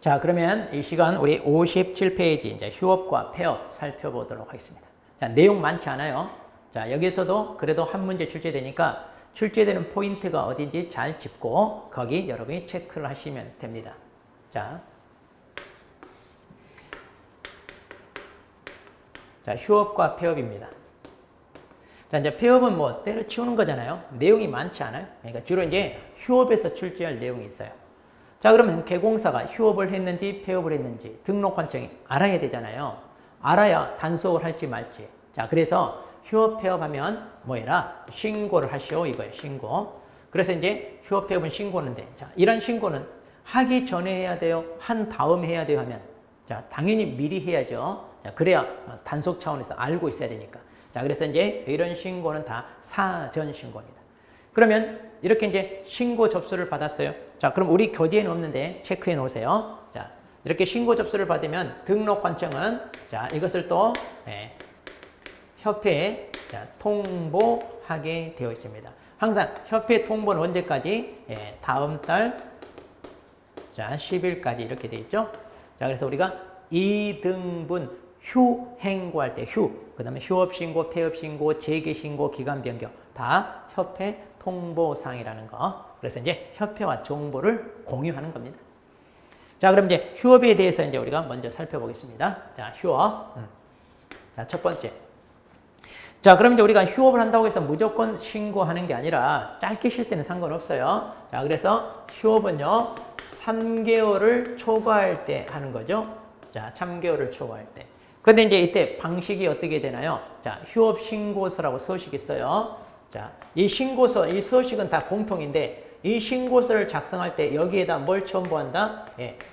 자, 그러면 이 시간 우리 57페이지 이제 휴업과 폐업 살펴보도록 하겠습니다. 자, 내용 많지 않아요. 자, 여기서도 그래도 한 문제 출제되니까 출제되는 포인트가 어딘지 잘 짚고 거기 여러분이 체크를 하시면 됩니다. 자, 휴업과 폐업입니다. 자, 이제 폐업은 뭐 때려치우는 거잖아요. 내용이 많지 않아요. 그러니까 주로 이제 휴업에서 출제할 내용이 있어요. 자, 그러면 개공사가 휴업을 했는지 폐업을 했는지 등록 관청이 알아야 되잖아요. 알아야 단속을 할지 말지. 자, 그래서 휴업 폐업하면 뭐 해라? 신고를 하시오 이거예요. 신고. 그래서 이제 휴업 폐업은 신고는데, 자, 이런 신고는 하기 전에 해야 돼요? 한 다음에 해야 돼요? 하면, 자, 당연히 미리 해야죠. 자, 그래야 단속 차원에서 알고 있어야 되니까. 자, 그래서 이제 이런 신고는 다 사전 신고입니다. 그러면 이렇게 이제 신고 접수를 받았어요. 자, 그럼 우리 교재에는 없는데 체크해 놓으세요. 자, 이렇게 신고 접수를 받으면 등록관청은 자, 이것을 또 협회에 통보하게 되어 있습니다. 항상 협회 통보는 언제까지? 다음 달 10일까지 이렇게 되어 있죠. 자, 그래서 우리가 2등분 휴행고할 때 그 다음에 휴업신고, 폐업신고, 재개신고, 기간 변경 다 협회 통보사항이라는 거. 그래서 이제 협회와 정보를 공유하는 겁니다. 자, 그럼 이제 휴업에 대해서 이제 우리가 먼저 살펴보겠습니다. 자, 휴업. 자, 첫 번째. 자, 그럼 이제 우리가 휴업을 한다고 해서 무조건 신고하는 게 아니라 짧게 쉴 때는 상관없어요. 자, 그래서 휴업은요, 3개월을 초과할 때 하는 거죠. 자, 3개월을 초과할 때. 근데 이제 이때 방식이 어떻게 되나요? 자, 휴업 신고서라고 서식이 있어요. 자, 이 신고서, 이 서식은 다 공통인데 이 신고서를 작성할 때 여기에다 뭘 첨부한다?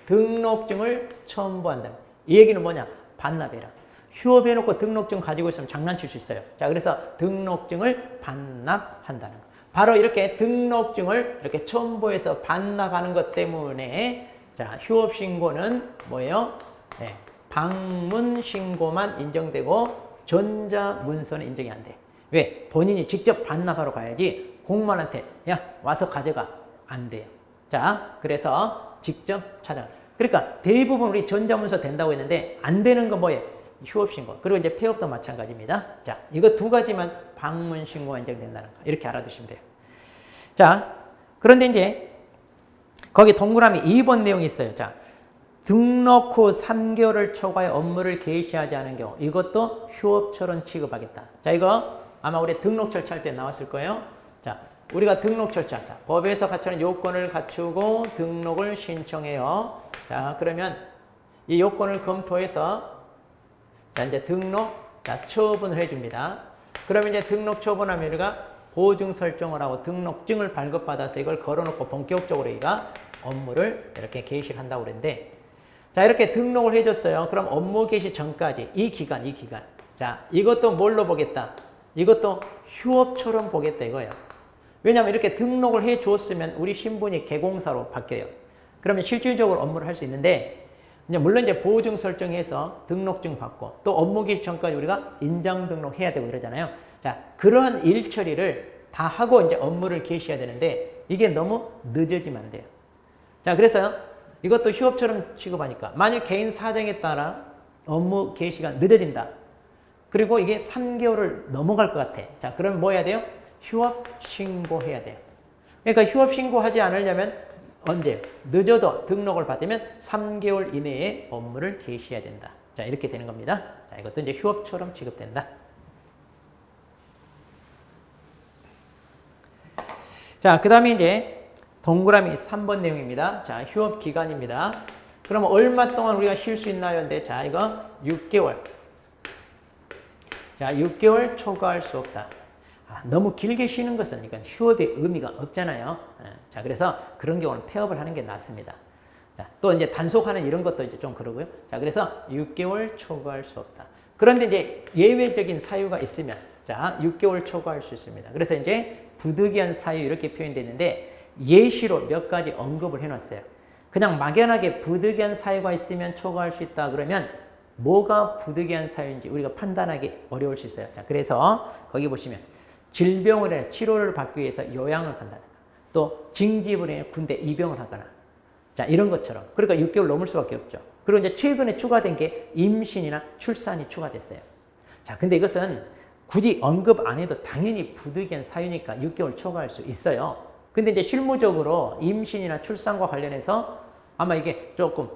등록증을 첨부한다. 이 얘기는 뭐냐? 반납해라. 휴업해놓고 등록증 가지고 있으면 장난칠 수 있어요. 자, 그래서 등록증을 반납한다는 거. 바로 이렇게 등록증을 이렇게 첨부해서 반납하는 것 때문에 자, 휴업 신고는 뭐예요? 방문 신고만 인정되고 전자문서는 인정이 안 돼. 왜? 본인이 직접 반납하러 가야지 공무원한테 야 와서 가져가 안 돼요. 자, 그래서 직접 찾아가. 그러니까 대부분 우리 전자문서 된다고 했는데 안 되는 건 뭐예요? 휴업신고. 그리고 이제 폐업도 마찬가지입니다. 자, 이거 두 가지만 방문 신고가 인정된다는 거. 이렇게 알아두시면 돼요. 자, 그런데 이제 거기 동그라미 2번 내용이 있어요. 자, 등록 후 3개월을 초과해 업무를 개시하지 않은 경우 이것도 휴업처럼 취급하겠다. 자, 이거 아마 우리 등록 절차할 때 나왔을 거예요. 자, 우리가 등록 절차. 자, 법에서 갖추는 요건을 갖추고 등록을 신청해요. 자, 그러면 이 요건을 검토해서 자, 이제 등록 처분을 해줍니다. 그러면 이제 등록 처분하면 우리가 보증 설정을 하고 등록증을 발급받아서 이걸 걸어놓고 본격적으로 우리가 업무를 이렇게 개시를 한다고 그랬는데 자, 이렇게 등록을 해줬어요. 그럼 업무 개시 전까지 이 기간. 자, 이것도 뭘로 보겠다? 이것도 휴업처럼 보겠다 이거예요. 왜냐하면 이렇게 등록을 해줬으면 우리 신분이 개공사로 바뀌어요. 그러면 실질적으로 업무를 할 수 있는데 이제 물론 이제 보증 설정해서 등록증 받고 또 업무 개시 전까지 우리가 인장 등록해야 되고 이러잖아요. 자, 그러한 일 처리를 다 하고 이제 업무를 개시해야 되는데 이게 너무 늦어지면 안 돼요. 자, 그래서 이것도 휴업처럼 취급하니까 만일 개인 사정에 따라 업무 개시가 늦어진다. 그리고 이게 3개월을 넘어갈 것 같아. 자, 그럼 뭐 해야 돼요? 휴업 신고해야 돼요. 그러니까 휴업 신고하지 않으려면 언제? 늦어도 등록을 받으면 3개월 이내에 업무를 개시해야 된다. 자, 이렇게 되는 겁니다. 자, 이것도 이제 휴업처럼 취급된다. 자, 그 다음에 이제 동그라미 3번 내용입니다. 자, 휴업 기간입니다. 그러면 얼마 동안 우리가 쉴 수 있나요? 근데 자, 이거 6개월. 자, 6개월 초과할 수 없다. 너무 길게 쉬는 것은 이건 휴업의 의미가 없잖아요. 자, 그래서 그런 경우는 폐업을 하는 게 낫습니다. 자, 또 이제 단속하는 이런 것도 이제 좀 그러고요. 자, 그래서 6개월 초과할 수 없다. 그런데 이제 예외적인 사유가 있으면 자, 6개월 초과할 수 있습니다. 그래서 이제 부득이한 사유 이렇게 표현되어 있는데 예시로 몇 가지 언급을 해놨어요. 그냥 막연하게 부득이한 사유가 있으면 초과할 수 있다 그러면 뭐가 부득이한 사유인지 우리가 판단하기 어려울 수 있어요. 자, 그래서 거기 보시면 질병을 해 치료를 받기 위해서 요양을 간다든가 또 징집을 해 군대 입영을 하거나 자, 이런 것처럼. 그러니까 6개월 넘을 수밖에 없죠. 그리고 이제 최근에 추가된 게 임신이나 출산이 추가됐어요. 자, 근데 이것은 굳이 언급 안 해도 당연히 부득이한 사유니까 6개월 초과할 수 있어요. 근데 이제 실무적으로 임신이나 출산과 관련해서 아마 이게 조금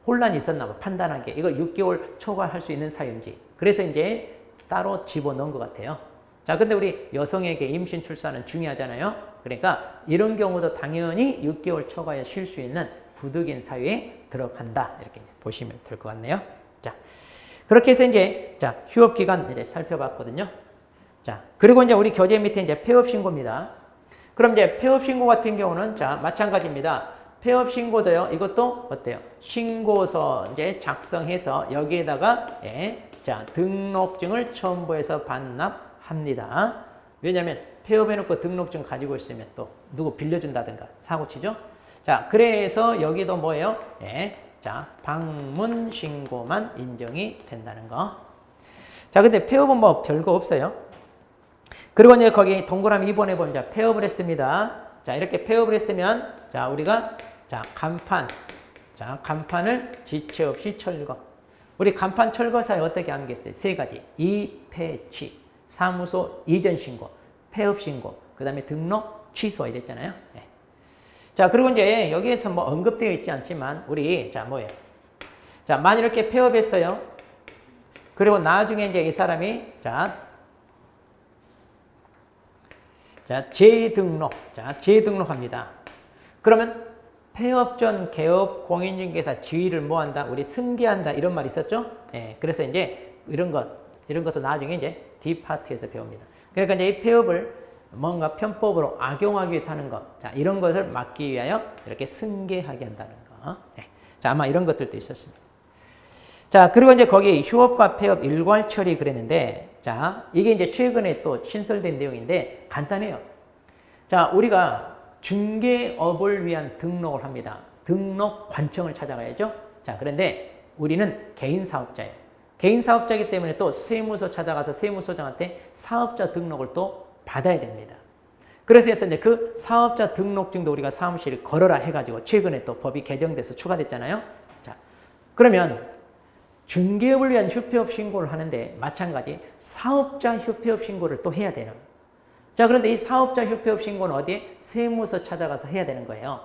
혼란이 있었나 봐. 판단하기에 이거 6개월 초과할 수 있는 사유인지. 그래서 이제 따로 집어넣은 것 같아요. 자, 근데 우리 여성에게 임신 출산은 중요하잖아요. 그러니까 이런 경우도 당연히 6개월 초과에 쉴 수 있는 부득이한 사유에 들어간다. 이렇게 보시면 될 것 같네요. 자, 그렇게 해서 이제 자, 휴업 기간 이제 살펴봤거든요. 자, 그리고 이제 우리 교재 밑에 이제 폐업 신고입니다. 그럼 이제 폐업 신고 같은 경우는 자, 마찬가지입니다. 폐업 신고도요. 이것도 어때요? 신고서 이제 작성해서 여기에다가 자, 등록증을 첨부해서 반납합니다. 왜냐하면 폐업해놓고 등록증 가지고 있으면 또 누구 빌려준다든가 사고 치죠. 자, 그래서 여기도 뭐예요? 자, 방문 신고만 인정이 된다는 거. 자, 근데 폐업은 뭐 별거 없어요. 그리고 이제 거기 동그라미 2번에 보면 자, 폐업을 했습니다. 자, 이렇게 폐업을 했으면 자, 우리가 자, 간판. 자, 간판을 지체 없이 철거. 우리 간판 철거사에 어떻게 하는 게 있어요? 세 가지. 이폐취, 사무소 이전 신고, 폐업 신고, 그 다음에 등록 취소 이랬잖아요. 네. 자, 그리고 이제 여기에서 뭐 언급되어 있지 않지만 우리 자, 뭐예요? 자, 만일 이렇게 폐업했어요. 그리고 나중에 이제 이 사람이 자, 재등록. 자, 재등록합니다. 그러면 폐업 전 개업 공인중개사 지위를 뭐 한다? 우리 승계한다. 이런 말 있었죠? 예. 그래서 이제 이런 것도 나중에 이제 D파트에서 배웁니다. 그러니까 이제 이 폐업을 뭔가 편법으로 악용하기 위해서 하는 것. 자, 이런 것을 막기 위하여 이렇게 승계하게 한다는 거. 예. 자, 아마 이런 것들도 있었습니다. 자, 그리고 이제 거기 휴업과 폐업 일괄 처리 그랬는데, 자, 이게 이제 최근에 또 신설된 내용인데 간단해요. 자, 우리가 중개업을 위한 등록을 합니다. 등록 관청을 찾아가야죠. 자, 그런데 우리는 개인 사업자예요. 개인 사업자이기 때문에 또 세무서 찾아가서 세무서장한테 사업자 등록을 또 받아야 됩니다. 그래서 이제 그 사업자 등록증도 우리가 사무실에 걸어라 해가지고 최근에 또 법이 개정돼서 추가됐잖아요. 자, 그러면 중개업을 위한 휴폐업 신고를 하는데 마찬가지 사업자 휴폐업 신고를 또 해야 되는. 자, 그런데 이 사업자 휴폐업 신고는 어디에? 세무서 찾아가서 해야 되는 거예요.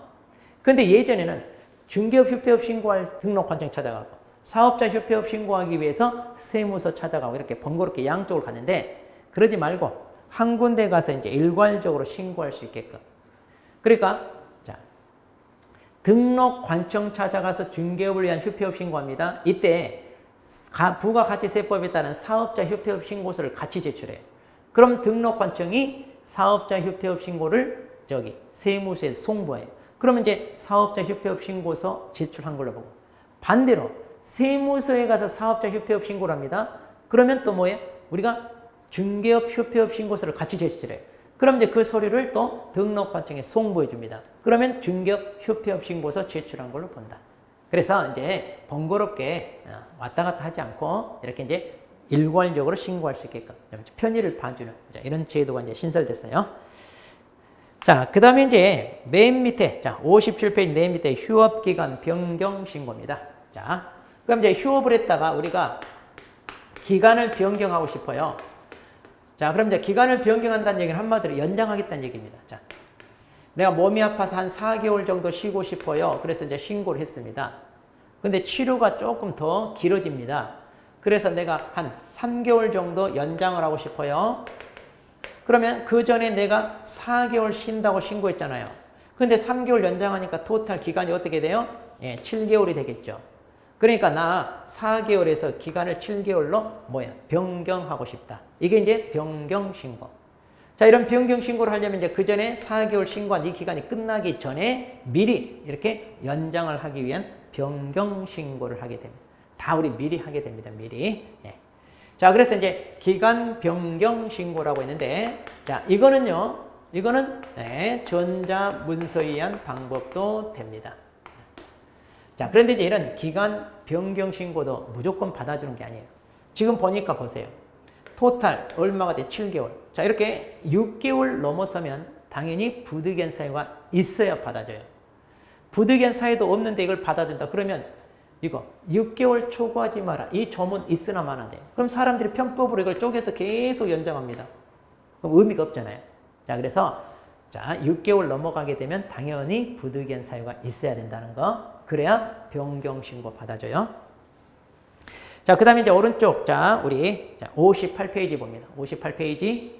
근데 예전에는 중개업 휴폐업 신고할 등록관청 찾아가고 사업자 휴폐업 신고하기 위해서 세무서 찾아가고 이렇게 번거롭게 양쪽을 갔는데 그러지 말고 한 군데 가서 이제 일괄적으로 신고할 수 있게끔. 그러니까 자, 등록관청 찾아가서 중개업을 위한 휴폐업 신고합니다. 이때 부가가치세법에 따른 사업자 휴폐업 신고서를 같이 제출해요. 그럼 등록관청이 사업자 휴폐업 신고를 저기 세무서에 송부해요. 그러면 이제 사업자 휴폐업 신고서 제출한 걸로 보고 반대로 세무서에 가서 사업자 휴폐업 신고를 합니다. 그러면 또 뭐예요? 우리가 중개업 휴폐업 신고서를 같이 제출해요. 그럼 이제 그 서류를 또 등록관청에 송부해 줍니다. 그러면 중개업 휴폐업 신고서 제출한 걸로 본다. 그래서 이제 번거롭게 왔다 갔다 하지 않고 이렇게 이제 일괄적으로 신고할 수 있게끔 편의를 봐주는 이런 제도가 이제 신설됐어요. 자, 그 다음에 이제 맨 밑에, 자, 57페이지 맨 밑에 휴업기간 변경 신고입니다. 자, 그럼 이제 휴업을 했다가 우리가 기간을 변경하고 싶어요. 자, 그럼 이제 기간을 변경한다는 얘기는 한마디로 연장하겠다는 얘기입니다. 자, 내가 몸이 아파서 한 4개월 정도 쉬고 싶어요. 그래서 이제 신고를 했습니다. 근데 치료가 조금 더 길어집니다. 그래서 내가 한 3개월 정도 연장을 하고 싶어요. 그러면 그 전에 내가 4개월 쉰다고 신고했잖아요. 근데 3개월 연장하니까 토탈 기간이 어떻게 돼요? 7개월이 되겠죠. 그러니까 나 4개월에서 기간을 7개월로 변경하고 싶다. 이게 이제 변경 신고. 자, 이런 변경 신고를 하려면 이제 그 전에 4개월 신고한 이 기간이 끝나기 전에 미리 이렇게 연장을 하기 위한 변경 신고를 하게 됩니다. 다 우리 미리 하게 됩니다. 미리. 자, 그래서 이제 기간 변경 신고라고 했는데, 자, 이거는 전자 문서에 의한 방법도 됩니다. 자, 그런데 이제 이런 기간 변경 신고도 무조건 받아주는 게 아니에요. 지금 보니까 보세요. 토탈 얼마가 돼? 7개월. 자, 이렇게 6개월 넘어서면 당연히 부득이한 사유가 있어야 받아줘요. 부득이한 사유도 없는데 이걸 받아준다. 그러면 이거 6개월 초과하지 마라. 이 조문 있으나 마나 돼. 그럼 사람들이 편법으로 이걸 쪼개서 계속 연장합니다. 그럼 의미가 없잖아요. 자, 그래서 자, 6개월 넘어가게 되면 당연히 부득이한 사유가 있어야 된다는 거. 그래야 변경 신고 받아줘요. 자, 그다음에 이제 오른쪽 자, 우리 58페이지 봅니다. 58페이지.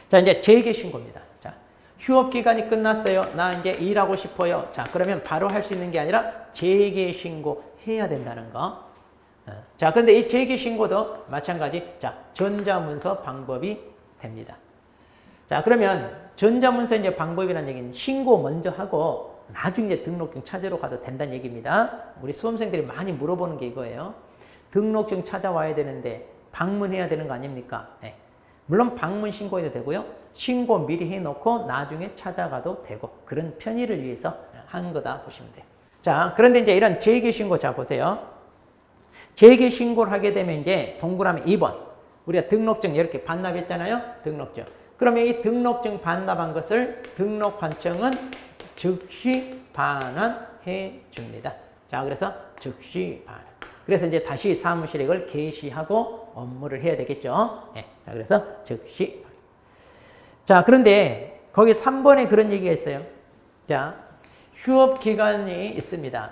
자, 이제 재개 신고입니다. 자, 휴업 기간이 끝났어요. 나 이제 일하고 싶어요. 자, 그러면 바로 할 수 있는 게 아니라 재개 신고해야 된다는 거. 자, 근데 이 재개 신고도 마찬가지. 자, 전자문서 방법이 됩니다. 자, 그러면 전자문서 이제 방법이라는 얘기는 신고 먼저 하고 나중에 이제 등록증 찾으러 가도 된다는 얘기입니다. 우리 수험생들이 많이 물어보는 게 이거예요. 등록증 찾아와야 되는데 방문해야 되는 거 아닙니까? 네. 물론 방문 신고해도 되고요. 신고 미리 해놓고 나중에 찾아가도 되고 그런 편의를 위해서 한 거다 보시면 돼요. 자, 그런데 이제 이런 재개 신고 자 보세요. 재개 신고를 하게 되면 이제 동그라미 2번 우리가 등록증 이렇게 반납했잖아요. 등록증. 그러면 이 등록증 반납한 것을 등록관청은 즉시 반환해 줍니다. 자, 그래서 즉시 반환. 그래서 이제 다시 사무실에 이걸 게시하고 업무를 해야 되겠죠. 네. 자, 그래서 즉시 반환. 자, 그런데 거기 3번에 그런 얘기가 있어요. 자, 휴업 기간이 있습니다.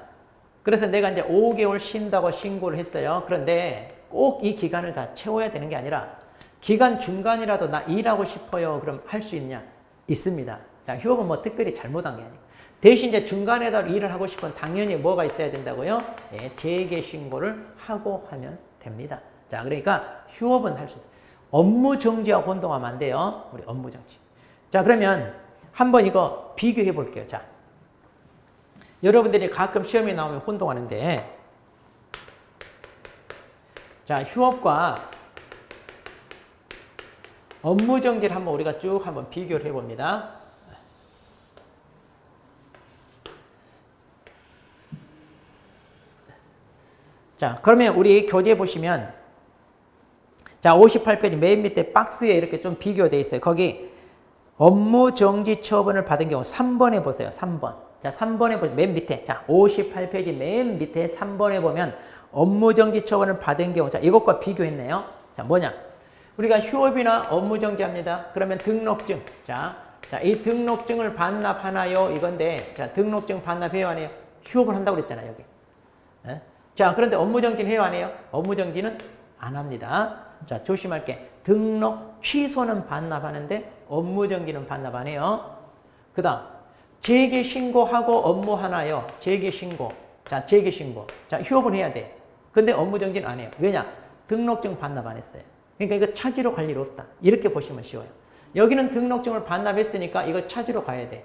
그래서 내가 이제 5개월 쉰다고 신고를 했어요. 그런데 꼭 이 기간을 다 채워야 되는 게 아니라 기간 중간이라도 나 일하고 싶어요. 그럼 할 수 있냐? 있습니다. 자, 휴업은 뭐 특별히 잘못한 게 아니고. 대신 이제 중간에다 일을 하고 싶으면 당연히 뭐가 있어야 된다고요? 예, 재개 신고를 하고 하면 됩니다. 자, 그러니까 휴업은 할 수 있어요. 업무 정지하고 혼동하면 안 돼요. 우리 업무 정지. 자, 그러면 한번 이거 비교해 볼게요. 자, 여러분들이 가끔 시험에 나오면 혼동하는데, 자, 휴업과 업무 정지를 한번 우리가 쭉 한번 비교를 해봅니다. 자, 그러면 우리 교재 보시면, 자, 58페이지 맨 밑에 박스에 이렇게 좀 비교되어 있어요. 거기 업무 정지 처분을 받은 경우 3번에 보세요. 3번. 자, 3번에 보면 맨 밑에. 자, 58페이지 맨 밑에 3번에 보면 업무 정지 처분을 받은 경우. 자, 이것과 비교했네요. 자, 뭐냐? 우리가 휴업이나 업무 정지합니다. 그러면 등록증. 자, 이 등록증을 반납하나요? 이건데, 자, 등록증 반납해요, 안 해요? 휴업을 한다고 그랬잖아요, 여기. 네? 자, 그런데 업무 정지는 해요, 안 해요? 업무 정지는 안 합니다. 자, 조심할 게 등록 취소는 반납하는데 업무 정지는 반납 안 해요. 그 다음, 재개 신고하고 업무 하나요? 재개 신고. 자, 재개 신고. 자, 휴업은 해야 돼. 근데 업무 정지는 안 해요. 왜냐? 등록증 반납 안 했어요. 그러니까 이거 찾으러 갈 일 없다. 이렇게 보시면 쉬워요. 여기는 등록증을 반납했으니까 이거 찾으러 가야 돼.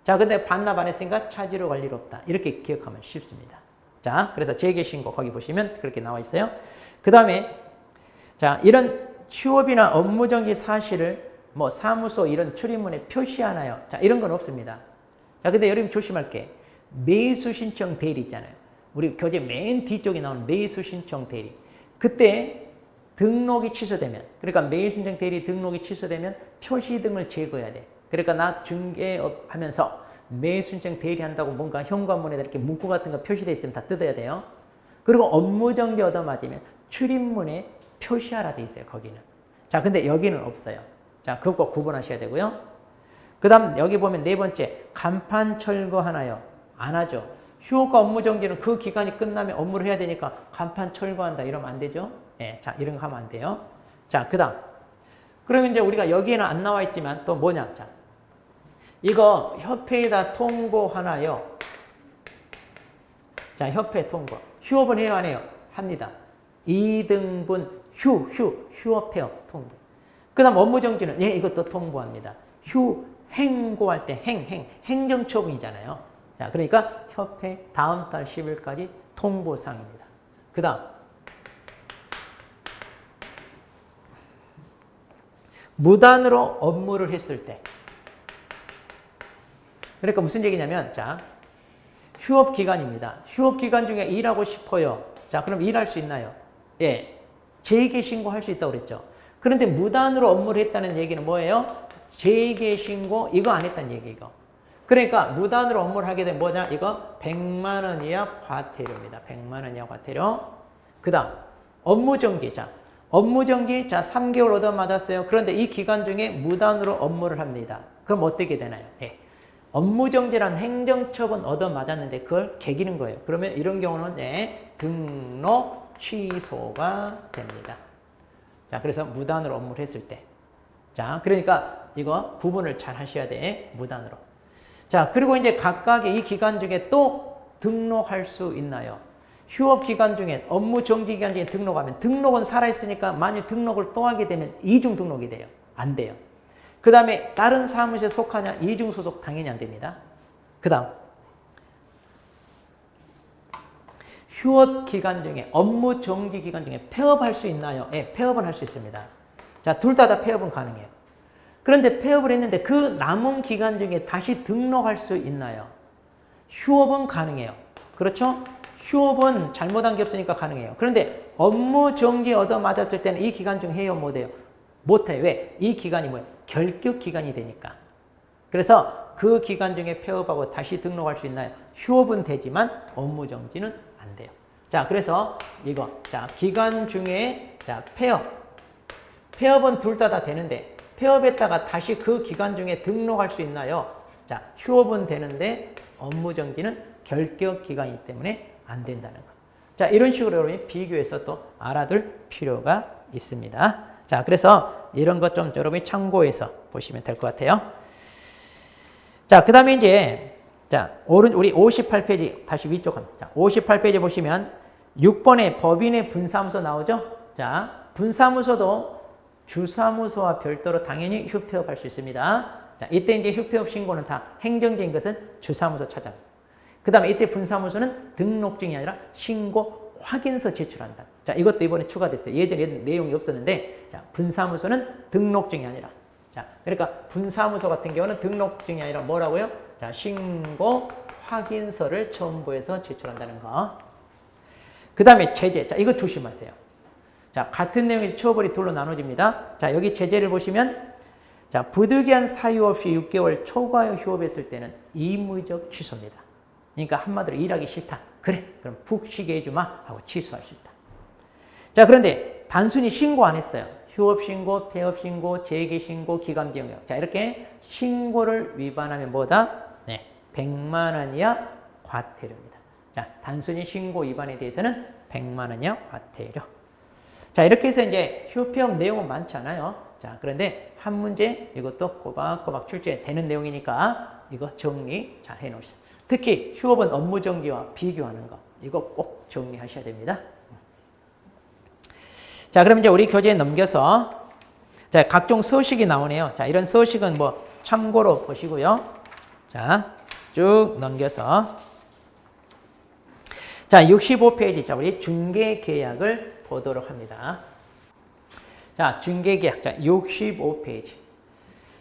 자, 근데 반납 안 했으니까 찾으러 갈 일 없다. 이렇게 기억하면 쉽습니다. 자, 그래서 재개 신고 거기 보시면 그렇게 나와 있어요. 그 다음에 자, 이런 휴업이나 업무 정지 사실을 뭐 사무소 이런 출입문에 표시하나요? 자, 이런 건 없습니다. 자, 근데 여러분 조심할 게 매수 신청 대리 있잖아요. 우리 교재 맨 뒤쪽에 나오는 매수 신청 대리. 그때 등록이 취소되면, 그러니까 매수 신청 대리 등록이 취소되면 표시 등을 제거해야 돼. 그러니까 나 중개업 하면서 매수 신청 대리 한다고 뭔가 현관문에다 이렇게 문구 같은 거 표시되어 있으면 다 뜯어야 돼요. 그리고 업무 정지 얻어맞으면 출입문에 표시하라 돼 있어요, 거기는. 자, 근데 여기는 없어요. 자, 그거 구분하셔야 되고요. 그 다음, 여기 보면 네 번째, 간판 철거하나요? 안 하죠. 휴업과 업무 정지는 그 기간이 끝나면 업무를 해야 되니까 간판 철거한다. 이러면 안 되죠. 예, 자, 이런 거 하면 안 돼요. 자, 그 다음. 그러면 이제 우리가 여기에는 안 나와 있지만 또 뭐냐. 자, 이거 협회에다 통보하나요? 자, 협회 통보. 휴업은 해요, 안 해요? 합니다. 2등분 휴업해요. 통보. 그 다음 업무 정지는, 예, 이것도 통보합니다. 행고할 때 행정처분이잖아요. 자, 그러니까 협회 다음 달 10일까지 통보사항입니다. 그 다음, 무단으로 업무를 했을 때. 그러니까 무슨 얘기냐면, 자, 휴업 기간입니다. 휴업 기간 중에 일하고 싶어요. 자, 그럼 일할 수 있나요? 예. 재개 신고할 수 있다고 그랬죠. 그런데 무단으로 업무를 했다는 얘기는 뭐예요? 재개 신고, 이거 안 했다는 얘기, 이거. 그러니까 무단으로 업무를 하게 되면 뭐냐? 이거 100만 원 이하 과태료입니다. 100만 원 이하 과태료. 그 다음 업무정지. 자, 업무정지. 자, 3개월 얻어맞았어요. 그런데 이 기간 중에 무단으로 업무를 합니다. 그럼 어떻게 되나요? 예. 업무정지란 행정처분 얻어맞았는데 그걸 개기는 거예요. 그러면 이런 경우는 네, 등록 취소가 됩니다. 자, 그래서 무단으로 업무를 했을 때. 자, 그러니까 이거 구분을 잘 하셔야 돼. 무단으로. 자, 그리고 이제 각각의 이 기간 중에 또 등록할 수 있나요? 휴업 기간 중에 업무 정지 기간 중에 등록하면 등록은 살아있으니까 만일 등록을 또 하게 되면 이중 등록이 돼요. 안 돼요. 그 다음에 다른 사무실에 속하냐? 이중 소속 당연히 안 됩니다. 그 다음 휴업 기간 중에 업무 정지 기간 중에 폐업할 수 있나요? 네, 폐업은 할 수 있습니다. 자, 둘 다 폐업은 가능해요. 그런데 폐업을 했는데 그 남은 기간 중에 다시 등록할 수 있나요? 휴업은 가능해요. 그렇죠? 휴업은 잘못한 게 없으니까 가능해요. 그런데 업무 정지 얻어맞았을 때는 이 기간 중 해요? 못해요? 못해. 왜? 이 기간이 뭐예요? 결격 기간이 되니까. 그래서 그 기간 중에 폐업하고 다시 등록할 수 있나요? 휴업은 되지만 업무 정지는 안 돼요. 자, 그래서 이거. 자, 기간 중에 자, 폐업은 둘 다 되는데 폐업했다가 다시 그 기간 중에 등록할 수 있나요? 자, 휴업은 되는데 업무 정지는 결격 기간이기 때문에 안 된다는 거. 자, 이런 식으로 여러분이 비교해서 또 알아둘 필요가 있습니다. 자, 그래서 이런 것 좀 여러분이 참고해서 보시면 될 것 같아요. 자, 그 다음에 이제, 자, 우리 58페이지, 다시 위쪽 합니다. 자, 58페이지 보시면 6번에 법인의 분사무소 나오죠? 자, 분사무소도 주사무소와 별도로 당연히 휴폐업할 수 있습니다. 자, 이때 이제 휴폐업 신고는 다 행정적인 것은 주사무소 찾아갑니다. 그 다음에 이때 분사무소는 등록증이 아니라 신고 확인서 제출한다. 자, 이것도 이번에 추가됐어요. 예전에 내용이 없었는데, 자, 분사무소는 등록증이 아니라. 자, 그러니까 분사무소 같은 경우는 등록증이 아니라 뭐라고요? 자, 신고 확인서를 첨부해서 제출한다는 거. 그 다음에 제재. 자, 이거 조심하세요. 자, 같은 내용에서 처벌이 둘로 나눠집니다. 자, 여기 제재를 보시면, 자, 부득이한 사유 없이 6개월 초과의 휴업했을 때는 임의적 취소입니다. 그러니까 한마디로 일하기 싫다. 그래, 그럼 푹 쉬게 해주마 하고 취소할 수 있다. 자, 그런데 단순히 신고 안 했어요. 휴업 신고, 폐업 신고, 재개 신고, 기간 변경. 자, 이렇게 신고를 위반하면 뭐다? 네, 100만 원 이하 과태료입니다. 자, 단순히 신고 위반에 대해서는 100만 원 이하 과태료. 자, 이렇게 해서 이제 휴폐업 내용은 많지 않아요. 자, 그런데 한 문제 이것도 꼬박꼬박 출제되는 내용이니까 이거 정리 잘 해놓으세요. 특히 휴업은 업무 정지와 비교하는 거. 이거 꼭 정리하셔야 됩니다. 자, 그럼 이제 우리 교재에 넘겨서 자, 각종 서식이 나오네요. 자, 이런 서식은 뭐 참고로 보시고요. 자, 쭉 넘겨서 자, 65페이지. 자, 우리 중개계약을 보도록 합니다. 자, 중개계약. 자, 65페이지.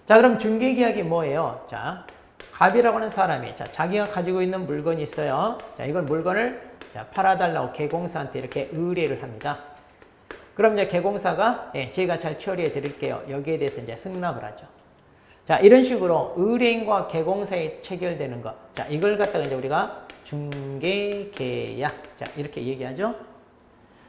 자, 그럼 중개계약이 뭐예요? 자, 갑이라고 하는 사람이 자, 자기가 가지고 있는 물건이 있어요. 자, 이걸 물건을 자, 팔아달라고 개공사한테 이렇게 의뢰를 합니다. 그럼 이제 개공사가 예, 제가 잘 처리해 드릴게요. 여기에 대해서 이제 승낙을 하죠. 자, 이런 식으로 의뢰인과 개공사에 체결되는 것. 자, 이걸 갖다가 이제 우리가 중개계약. 자, 이렇게 얘기하죠.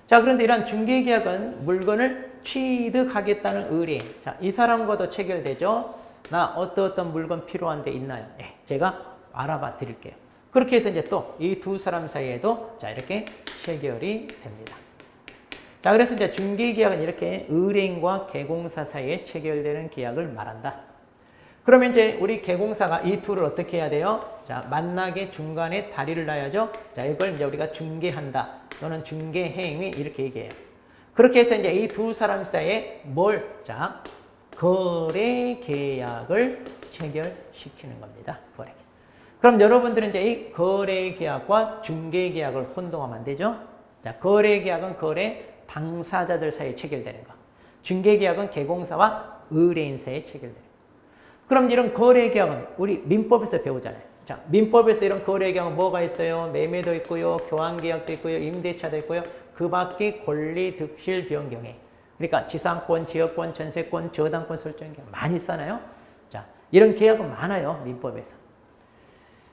자, 그런데 이런 중개계약은 물건을 취득하겠다는 의뢰인. 자, 이 사람과도 체결되죠. 나 어떤 물건 필요한 데 있나요? 네, 제가 알아봐 드릴게요. 그렇게 해서 이제 또 이 두 사람 사이에도 자, 이렇게 체결이 됩니다. 자, 그래서 이제 중개계약은 이렇게 의뢰인과 개공사 사이에 체결되는 계약을 말한다. 그러면 이제 우리 개공사가 이 둘을 어떻게 해야 돼요? 자, 만나게 중간에 다리를 놔야죠. 자, 이걸 이제 우리가 중개한다. 또는 중개행위 이렇게 얘기해요. 그렇게 해서 이제 이 두 사람 사이에 자, 거래 계약을 체결시키는 겁니다. 거래. 그럼 여러분들은 이제 이 거래 계약과 중개 계약을 혼동하면 안 되죠? 자, 거래 계약은 거래 당사자들 사이에 체결되는 거. 중개 계약은 개공사와 의뢰인 사이에 체결되는 거. 그럼 이런 거래 계약은 우리 민법에서 배우잖아요. 자, 민법에서 이런 거래 계약은 뭐가 있어요? 매매도 있고요, 교환 계약도 있고요, 임대차도 있고요. 그 밖에 권리, 득실, 변경에. 그러니까 지상권, 지역권, 전세권, 저당권 설정 계약 많이 있잖아요. 자, 이런 계약은 많아요, 민법에서.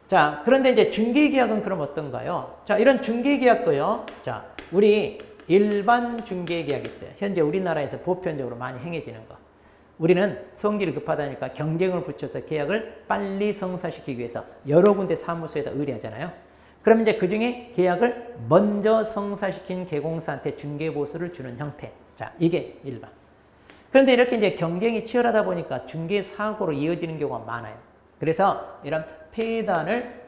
자, 그런데 이제 중개계약은 그럼 어떤가요? 자, 이런 중개계약도요. 자, 우리 일반 중개계약이 있어요. 현재 우리나라에서 보편적으로 많이 행해지는 거. 우리는 성질이 급하다니까 경쟁을 붙여서 계약을 빨리 성사시키기 위해서 여러 군데 사무소에다 의뢰하잖아요. 그럼 이제 그 중에 계약을 먼저 성사시킨 개공사한테 중개보수를 주는 형태. 자, 이게 일반. 그런데 이렇게 이제 경쟁이 치열하다 보니까 중개 사고로 이어지는 경우가 많아요. 그래서 이런 폐단을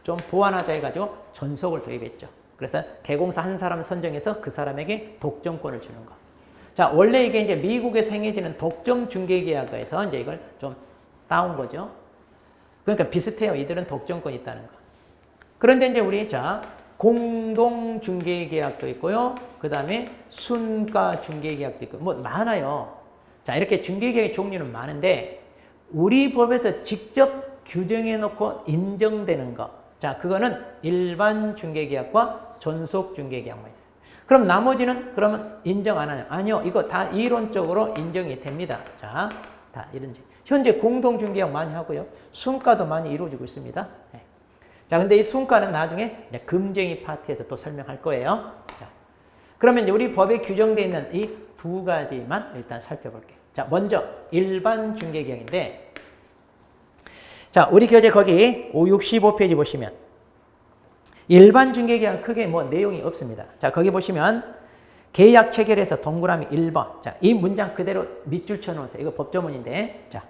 좀 보완하자 해가지고 전속을 도입했죠. 그래서 개공사 한 사람 선정해서 그 사람에게 독점권을 주는 거. 자, 원래 이게 이제 미국에서 행해지는 독점 중개계약에서 이제 이걸 좀 따온 거죠. 그러니까 비슷해요. 이들은 독점권이 있다는 거. 그런데 이제 우리 자 공동 중개계약도 있고요. 그 다음에 순가 중개계약도 있고 뭐 많아요. 자, 이렇게 중개계약의 종류는 많은데 우리 법에서 직접 규정해 놓고 인정되는 거. 자, 그거는 일반 중개계약과 존속 중개계약만 있어요. 그럼 나머지는 그러면 인정 안 하냐? 아니요. 이거 다 이론적으로 인정이 됩니다. 자, 다 이런. 현재 공동 중개계약 많이 하고요. 순가도 많이 이루어지고 있습니다. 네. 자, 근데 이 순가는 나중에 이제 금쟁이 파트에서 또 설명할 거예요. 자, 그러면 이제 우리 법에 규정되어 있는 이 두 가지만 일단 살펴볼게요. 자, 먼저 일반 중개계약인데 자, 우리 교재 거기 65페이지 보시면 일반 중개계약은 크게 뭐 내용이 없습니다. 자, 거기 보시면 계약 체결에서 동그라미 1번. 자, 이 문장 그대로 밑줄 쳐놓으세요. 이거 법조문인데. 자,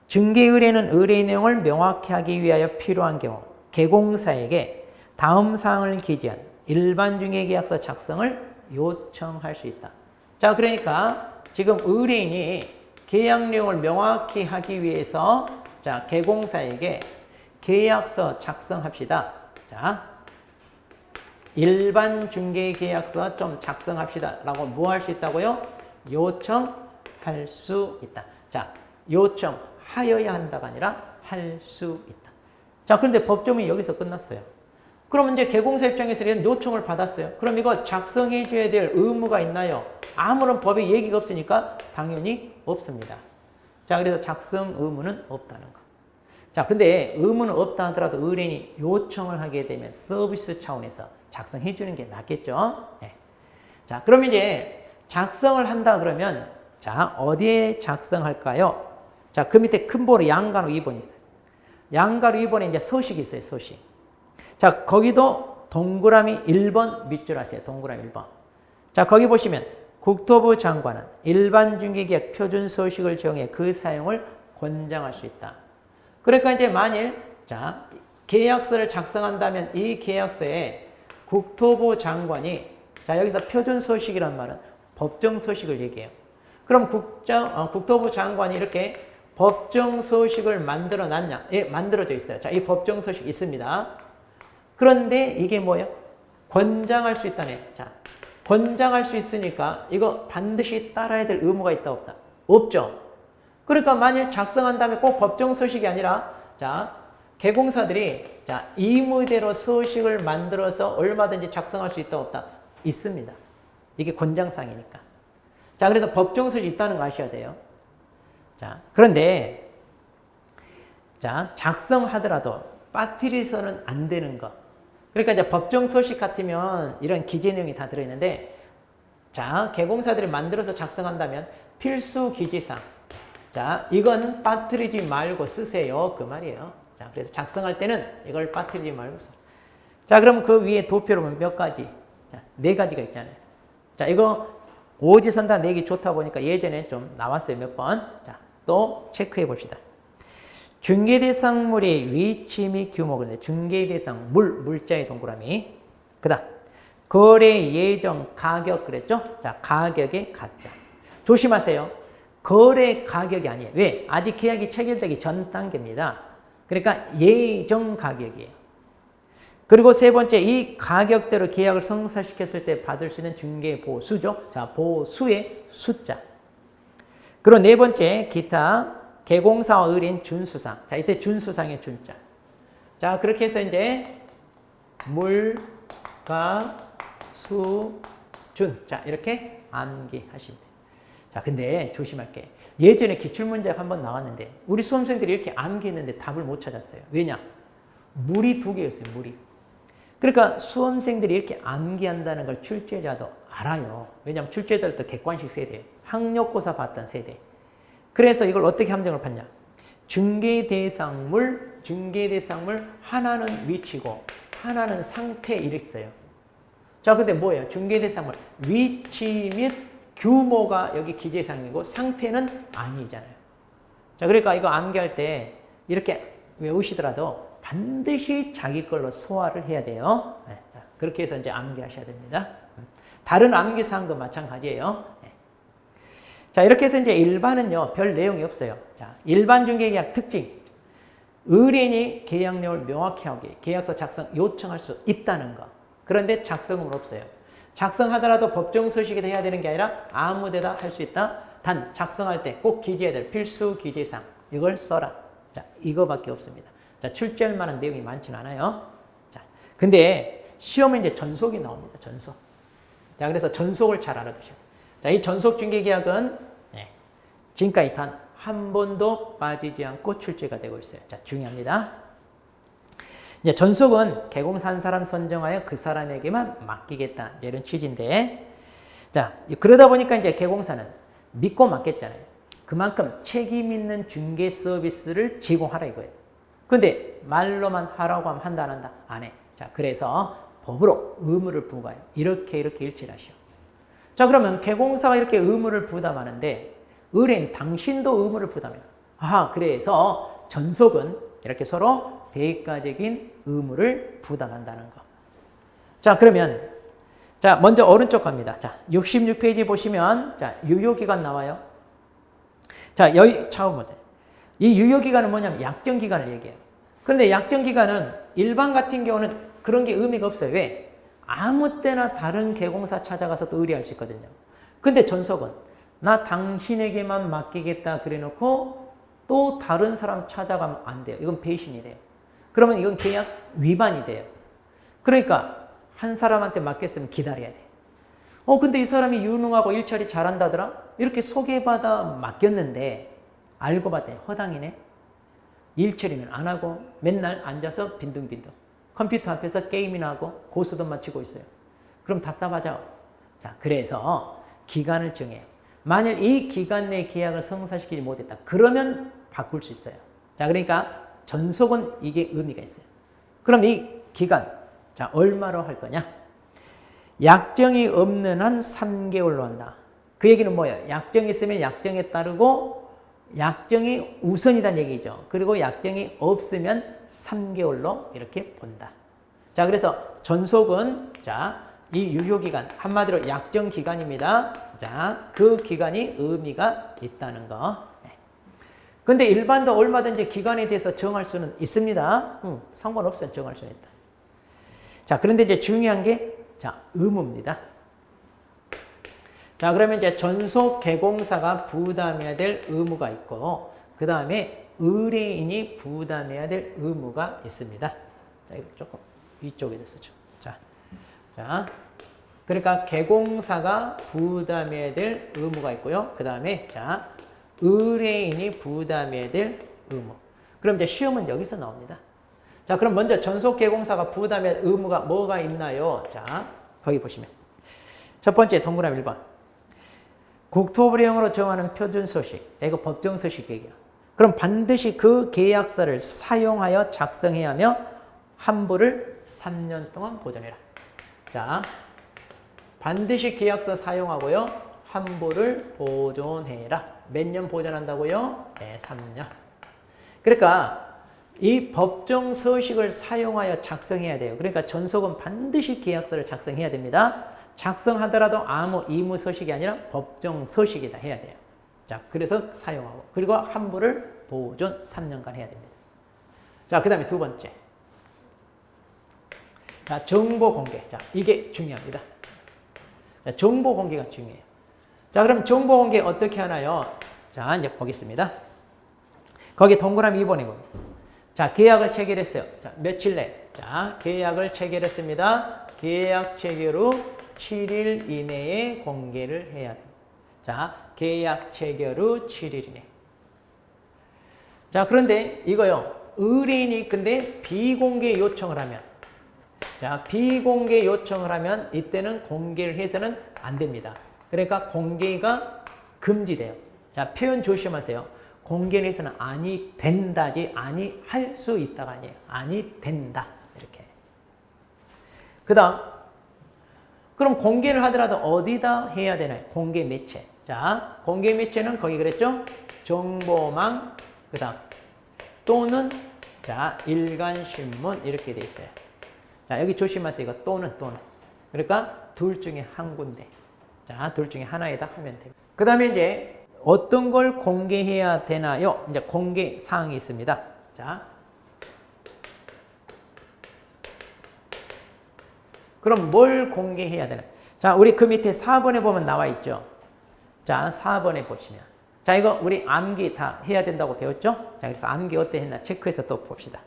중개 의뢰는 의뢰 내용을 명확히 하기 위하여 필요한 경우 개공사에게 다음 사항을 기재한 일반 중개계약서 작성을 요청할 수 있다. 자, 그러니까 지금 의뢰인이 계약 내용을 명확히 하기 위해서 자, 개공사에게 계약서 작성합시다. 자, 일반 중개계약서 좀 작성합시다. 라고 뭐 할 수 있다고요? 요청할 수 있다. 자, 요청하여야 한다가 아니라 할 수 있다. 자, 그런데 법조문이 여기서 끝났어요. 그러면 이제 개공사 입장에서 이런 요청을 받았어요. 그럼 이거 작성해 줘야 될 의무가 있나요? 아무런 법에 얘기가 없으니까 당연히 없습니다. 자, 그래서 작성 의무는 없다는 거. 자, 근데 의무는 없다 하더라도 의뢰인이 요청을 하게 되면 서비스 차원에서 작성해 주는 게 낫겠죠? 네. 자, 그럼 이제 작성을 한다 그러면 자, 어디에 작성할까요? 자, 그 밑에 큰 보로 양가로 2번이 있어요. 양가로 2번에 이제 서식이 있어요, 서식. 자, 거기도 동그라미 1번 밑줄 하세요. 동그라미 1번. 자, 거기 보시면 국토부 장관은 일반 중개계약 표준 서식을 정해 그 사용을 권장할 수 있다. 그러니까 이제 만일 자, 계약서를 작성한다면 이 계약서에 국토부 장관이 자, 여기서 표준 서식이란 말은 법정 서식을 얘기해요. 그럼 국토부 장관이 이렇게 법정 서식을 만들어 놨냐? 예, 만들어져 있어요. 자, 이 법정 서식 있습니다. 그런데 이게 뭐예요? 권장할 수 있다네. 자, 권장할 수 있으니까 이거 반드시 따라야 될 의무가 있다 없다? 없죠. 그러니까 만일 작성한 다음에 꼭 법정 서식이 아니라 자, 개공사들이 자, 임의대로 서식을 만들어서 얼마든지 작성할 수 있다 없다? 있습니다. 이게 권장사항이니까. 자, 그래서 법정 서식이 있다는 거 아셔야 돼요. 자, 그런데 자, 작성하더라도 빠뜨려서는 안 되는 거. 그러니까 이제 법정 서식 같으면 이런 기재 내용이 다 들어있는데 자, 개공사들이 만들어서 작성한다면 필수 기재사항. 자, 이건 빠뜨리지 말고 쓰세요. 그 말이에요. 자, 그래서 작성할 때는 이걸 빠뜨리지 말고 써. 자, 그러면 그 위에 도표로 보면 몇 가지? 자, 4가지가 있잖아요. 자, 이거 오지선다 내기 좋다 보니까 예전에 좀 나왔어요. 몇 번. 자, 또 체크해 봅시다. 중개대상물의 위치 및 규모. 그런데 중개대상 물자의 동그라미. 그 다음 거래 예정 가격 그랬죠? 자, 가격의 가짜. 조심하세요. 거래 가격이 아니에요. 왜? 아직 계약이 체결되기 전 단계입니다. 그러니까 예정 가격이에요. 그리고 세 번째, 이 가격대로 계약을 성사시켰을 때 받을 수 있는 중개 보수죠. 자, 보수의 숫자. 그리고 네 번째, 기타 개공사와 의뢰인 준수상. 자, 이때 준수상의 준자. 자, 그렇게 해서 이제 물, 가, 수, 준. 자, 이렇게 암기하시면 돼요. 자, 근데 조심할 게 예전에 기출문제가 한번 나왔는데 우리 수험생들이 이렇게 암기했는데 답을 못 찾았어요. 왜냐? 물이 두 개였어요. 물이. 그러니까 수험생들이 이렇게 암기한다는 걸 출제자도 알아요. 왜냐하면 출제자들도 객관식 세대, 학력고사 봤던 세대. 그래서 이걸 어떻게 함정을 팠냐. 중개대상물 하나는 위치고 하나는 상태 이랬어요. 자, 근데 뭐예요? 중개대상물 위치 및 규모가 여기 기재상이고 상태는 아니잖아요. 자, 그러니까 이거 암기할 때 이렇게 외우시더라도 반드시 자기 걸로 소화를 해야 돼요. 네, 자, 그렇게 해서 이제 암기하셔야 됩니다. 다른 암기 사항도 마찬가지예요. 네. 자, 이렇게 해서 이제 일반은요, 별 내용이 없어요. 자, 일반 중개계약 특징. 의뢰인이 계약 내용을 명확히 하게 계약서 작성 요청할 수 있다는 거. 그런데 작성은 없어요. 작성하더라도 법정 서식에 해야 되는 게 아니라 아무 데다 할 수 있다. 단 작성할 때 꼭 기재해야 될 필수 기재사항. 이걸 써라. 자, 이거밖에 없습니다. 자, 출제할 만한 내용이 많지는 않아요. 자, 근데 시험에 이제 전속이 나옵니다. 전속. 자, 그래서 전속을 잘 알아두셔야 돼요. 자, 이 전속 중개계약은 지금까지 단 한 번도 빠지지 않고 출제가 되고 있어요. 자, 중요합니다. 이제 전속은 개공산 사람 선정하여 그 사람에게만 맡기겠다. 이제 이런 취지인데, 자, 그러다 보니까 이제 개공사는 믿고 맡겼잖아요. 그만큼 책임 있는 중개 서비스를 제공하라 이거예요. 근데 말로만 하라고 하면 한다 안 한다? 안 해. 자, 그래서 법으로 의무를 부과해요. 이렇게 일치를 하시오. 자, 그러면 개공사가 이렇게 의무를 부담하는데 의뢰인 당신도 의무를 부담해요. 아, 그래서 전속은 이렇게 서로 대가적인 의무를 부담한다는 거. 자, 그러면 자, 먼저 오른쪽 갑니다. 자, 66페이지 보시면 자, 유효기간 나와요. 자, 여기 처음 보자. 이 유효기간은 뭐냐면 약정기간을 얘기해요. 그런데 약정기간은 일반 같은 경우는 그런 게 의미가 없어요. 왜? 아무 때나 다른 개공사 찾아가서 또 의뢰할 수 있거든요. 근데 전속은 나 당신에게만 맡기겠다 그래 놓고 또 다른 사람 찾아가면 안 돼요. 이건 배신이 돼요. 그러면 이건 계약 위반이 돼요. 그러니까 한 사람한테 맡겼으면 기다려야 돼. 근데 이 사람이 유능하고 일처리 잘한다더라? 이렇게 소개받아 맡겼는데 알고 봤더니 허당이네. 일처리는 안 하고 맨날 앉아서 빈둥빈둥. 컴퓨터 앞에서 게임이나 하고 고스톱만 치고 있어요. 그럼 답답하죠. 자, 그래서 기간을 정해요. 만일 이 기간 내 계약을 성사시키지 못했다. 그러면 바꿀 수 있어요. 자, 그러니까 전속은 이게 의미가 있어요. 그럼 이 기간, 자, 얼마로 할 거냐? 약정이 없는 한 3개월로 한다. 그 얘기는 뭐예요? 약정이 있으면 약정에 따르고 약정이 우선이란 얘기죠. 그리고 약정이 없으면 3개월로 이렇게 본다. 자, 그래서 전속은 자, 이 유효기간, 한마디로 약정기간입니다. 자, 그 기간이 의미가 있다는 거. 근데 일반도 얼마든지 기간에 대해서 정할 수는 있습니다. 상관없어요. 정할 수는 있다. 자, 그런데 이제 중요한 게, 자, 의무입니다. 자, 그러면 이제 전속 개공사가 부담해야 될 의무가 있고, 그 다음에 의뢰인이 부담해야 될 의무가 있습니다. 자, 이거 조금 이쪽에 쓰죠. 자, 그러니까 개공사가 부담해야 될 의무가 있고요. 그 다음에 자, 의뢰인이 부담해야 될 의무. 그럼 이제 시험은 여기서 나옵니다. 자, 그럼 먼저 전속 개공사가 부담해야 할 의무가 뭐가 있나요? 자, 거기 보시면 첫 번째 동그라미 1번. 국토부령으로 정하는 표준 서식. 자, 이거 법정 서식 얘기야. 그럼 반드시 그 계약서를 사용하여 작성해야 하며 환불을 3년 동안 보존해라. 자, 반드시 계약서 사용하고요. 환불을 보존해라. 몇 년 보존한다고요? 네, 3년. 그러니까 이 법정 서식을 사용하여 작성해야 돼요. 그러니까 전속은 반드시 계약서를 작성해야 됩니다. 작성하더라도 아무 의무 서식이 아니라 법정 서식이다 해야 돼요. 자, 그래서 사용하고 그리고 환불을 보존 3년간 해야 됩니다. 자, 그 다음에 두 번째. 자, 정보 공개. 자, 이게 중요합니다. 자, 정보 공개가 중요해요. 자, 그럼 정보 공개 어떻게 하나요? 자, 이제 보겠습니다. 거기 동그라미 2번에 보면. 자, 계약을 체결했어요. 자, 며칠 내. 자, 계약을 체결했습니다. 계약 체결 후 7일 이내에 공개를 해야 됩니다. 자, 계약 체결 후 7일 이내. 자, 그런데 이거요. 의뢰인이 근데 비공개 요청을 하면, 자, 비공개 요청을 하면 이때는 공개를 해서는 안 됩니다. 그러니까 공개가 금지돼요. 자, 표현 조심하세요. 공개를 해서는 아니 된다지 아니 할 수 있다가 아니에요. 아니 된다. 이렇게. 그 다음, 그럼 공개를 하더라도 어디다 해야 되나요? 공개 매체. 자, 공개 매체는 거기 그랬죠? 정보망, 그 다음, 또는, 자, 일간신문, 이렇게 돼 있어요. 자, 여기 조심하세요. 이거 또는. 그러니까 둘 중에 한 군데. 자, 둘 중에 하나에다 하면 돼요. 그 다음에 이제 어떤 걸 공개해야 되나요? 이제 공개 사항이 있습니다. 자, 그럼 뭘 공개해야 되나? 자, 우리 그 밑에 4번에 보면 나와 있죠. 자, 4번에 보시면. 자, 이거 우리 암기 다 해야 된다고 배웠죠? 자, 그래서 암기 어때 했나 체크해서 또 봅시다.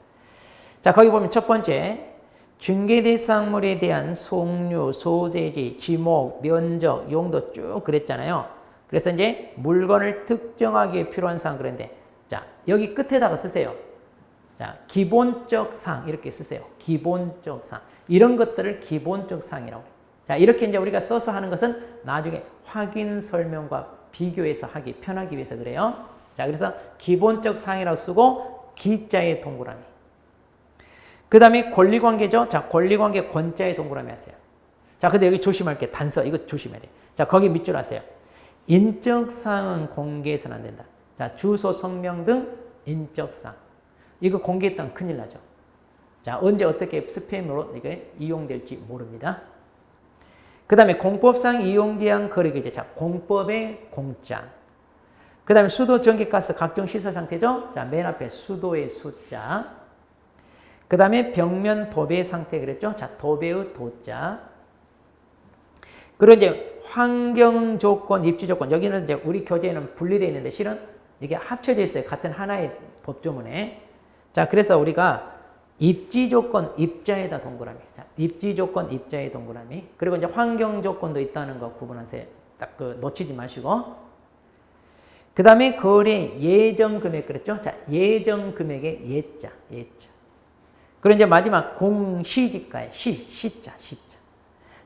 자, 거기 보면 첫 번째, 중개 대상물에 대한 송류, 소재지, 지목, 면적, 용도 쭉 그랬잖아요. 그래서 이제 물건을 특정하기 위해 필요한 사항 그런데, 자, 여기 끝에다가 쓰세요. 자, 기본적 사항 이렇게 쓰세요. 기본적 사항. 이런 것들을 기본적 사항이라고 해요. 자, 이렇게 이제 우리가 써서 하는 것은 나중에 확인 설명과 비교해서 하기 편하기 위해서 그래요. 자, 그래서 기본적 사항이라고 쓰고 기자의 동그라미. 그 다음에 권리관계죠. 자, 권리관계 권자의 동그라미 하세요. 자, 근데 여기 조심할 게 단서. 이거 조심해야 돼요. 자, 거기 밑줄 하세요. 인적 사항은 공개해서는 안 된다. 자, 주소, 성명 등 인적 사항. 이거 공개했다면 큰일 나죠. 자, 언제 어떻게 스팸으로 이게 이용될지 모릅니다. 그 다음에 공법상 이용 제한 거래규제. 자, 공법의 공자. 그 다음에 수도, 전기, 가스 각종 시설 상태죠. 자, 맨 앞에 수도의 수자. 그 다음에 벽면 도배 상태 그랬죠. 자, 도배의 도자. 그리고 이제 환경 조건, 입지 조건. 여기는 이제 우리 교재에는 분리되어 있는데 실은 이게 합쳐져 있어요. 같은 하나의 법조문에. 자, 그래서 우리가 입지 조건, 입자에다 동그라미. 자, 입지 조건, 입자에 동그라미. 그리고 이제 환경 조건도 있다는 거 구분하세요. 딱 그 놓치지 마시고. 그 다음에 거래 예정 금액 그랬죠. 자, 예정 금액의 예자, 예자. 그리고 이제 마지막 공시지가의 시자.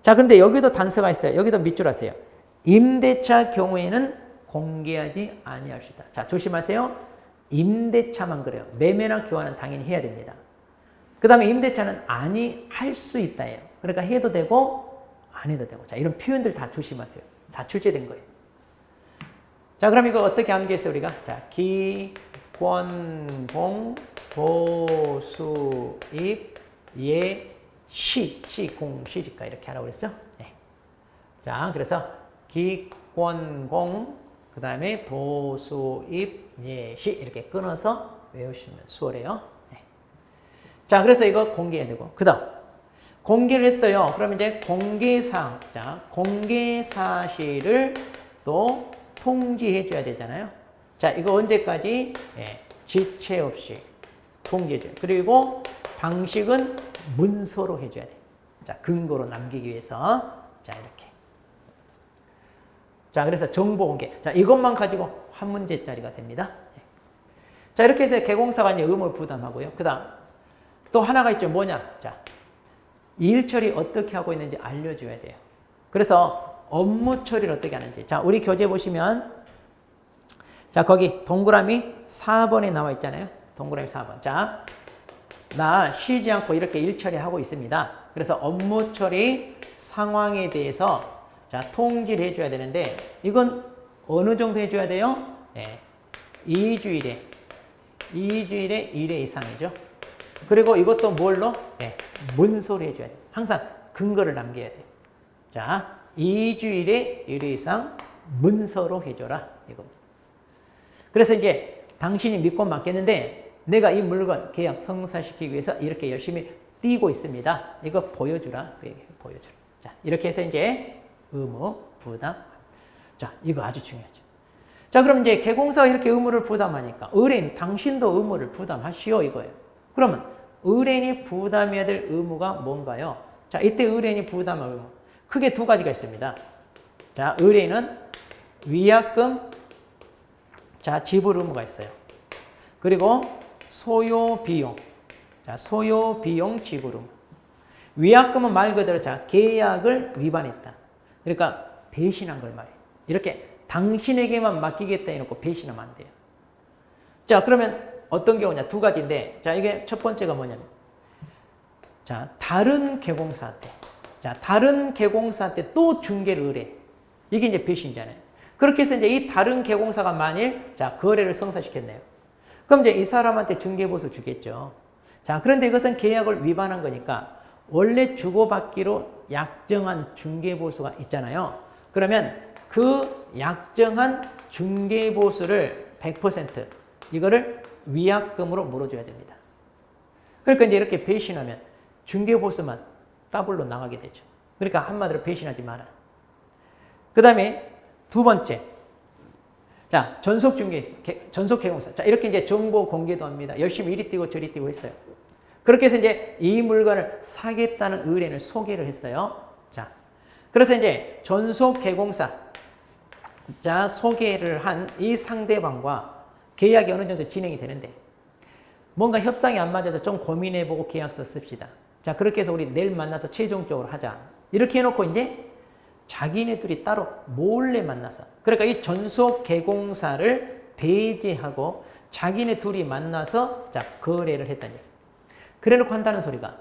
자, 그런데 여기도 단서가 있어요. 여기도 밑줄 하세요. 임대차 경우에는 공개하지 아니할 수 있다. 자, 조심하세요. 임대차만 그래요. 매매나 교환은 당연히 해야 됩니다. 그 다음에 임대차는 아니 할 수 있다예요. 그러니까 해도 되고 안 해도 되고. 자, 이런 표현들 다 조심하세요. 다 출제된 거예요. 자, 그럼 이거 어떻게 암기했어요 우리가? 자, 기권공 도수입 공시지가 이렇게 하라고 그랬죠? 네. 자, 그래서 기권공 그 다음에 도수입 예시 이렇게 끊어서 외우시면 수월해요. 네. 자, 그래서 이거 공개해야 되고 그 다음 공개를 했어요. 그럼 이제 공개사항. 자, 공개사실을 또 통지해 줘야 되잖아요. 자, 이거 언제까지? 예, 지체 없이 통지해 줘요. 그리고 방식은 문서로 해줘야 돼. 자, 근거로 남기기 위해서. 자, 이렇게. 자, 그래서 정보 공개. 자, 이것만 가지고 한 문제짜리가 됩니다. 자, 이렇게 해서 개공사가 이제 의무 부담하고요. 그 다음 또 하나가 있죠. 뭐냐? 자, 일 처리 어떻게 하고 있는지 알려줘야 돼요. 그래서 업무 처리를 어떻게 하는지. 자, 우리 교재 보시면 자, 거기 동그라미 4번에 나와 있잖아요. 동그라미 4번. 자, 나 쉬지 않고 이렇게 일 처리하고 있습니다. 그래서 업무 처리 상황에 대해서 자, 통지를 해줘야 되는데 이건 어느 정도 해줘야 돼요? 네. 2주일에 1회 이상이죠. 그리고 이것도 뭘로? 네. 문서로 해줘야 돼요. 항상 근거를 남겨야 돼요. 자, 2주일에 1회 이상 문서로 해줘라. 이겁니다. 그래서 이제 당신이 믿고 맡겼는데 내가 이 물건 계약 성사시키기 위해서 이렇게 열심히 뛰고 있습니다. 이거 보여주라. 보여주라. 자, 이렇게 해서 이제 의무 부담. 자, 이거 아주 중요하죠. 자, 그럼 이제 개공사가 이렇게 의무를 부담하니까 의뢰인 당신도 의무를 부담하시오 이거예요. 그러면 의뢰인이 부담해야 될 의무가 뭔가요? 자, 이때 의뢰인이 부담할 의무 크게 두 가지가 있습니다. 자, 의뢰인은 위약금 자, 지불 의무가 있어요. 그리고 소요 비용. 자, 소요 비용 지불 의무. 위약금은 말 그대로 자, 계약을 위반했다. 그러니까 배신한 걸 말해. 이렇게 당신에게만 맡기겠다 해놓고 배신하면 안 돼요. 자, 그러면 어떤 경우냐? 두 가지인데, 자, 이게 첫 번째가 뭐냐면, 자, 다른 개공사한테, 자, 다른 개공사한테 또 중개를 의뢰해. 이게 이제 배신이잖아요. 그렇게 해서 이제 이 다른 개공사가 만일, 자, 거래를 성사시켰네요. 그럼 이제 이 사람한테 중개보수 주겠죠. 자, 그런데 이것은 계약을 위반한 거니까, 원래 주고받기로 약정한 중개보수가 있잖아요. 그러면 그 약정한 중개보수를 100% 이거를 위약금으로 물어줘야 됩니다. 그러니까 이제 이렇게 배신하면 중개보수만 더블로 나가게 되죠. 그러니까 한마디로 배신하지 마라. 그 다음에 두 번째. 자, 전속개공사. 자, 이렇게 이제 정보 공개도 합니다. 열심히 이리 뛰고 저리 뛰고 했어요. 그렇게 해서 이제 이 물건을 사겠다는 의뢰인을 소개를 했어요. 자, 그래서 이제 전속개공사. 자, 소개를 한 이 상대방과 계약이 어느 정도 진행이 되는데 뭔가 협상이 안 맞아서 좀 고민해보고 계약서 씁시다. 자, 그렇게 해서 우리 내일 만나서 최종적으로 하자. 이렇게 해놓고 이제 자기네 둘이 따로 몰래 만나서 그러니까 이 전속개공사를 배제하고 자기네 둘이 만나서 자, 거래를 했다니. 그래놓고 한다는 소리가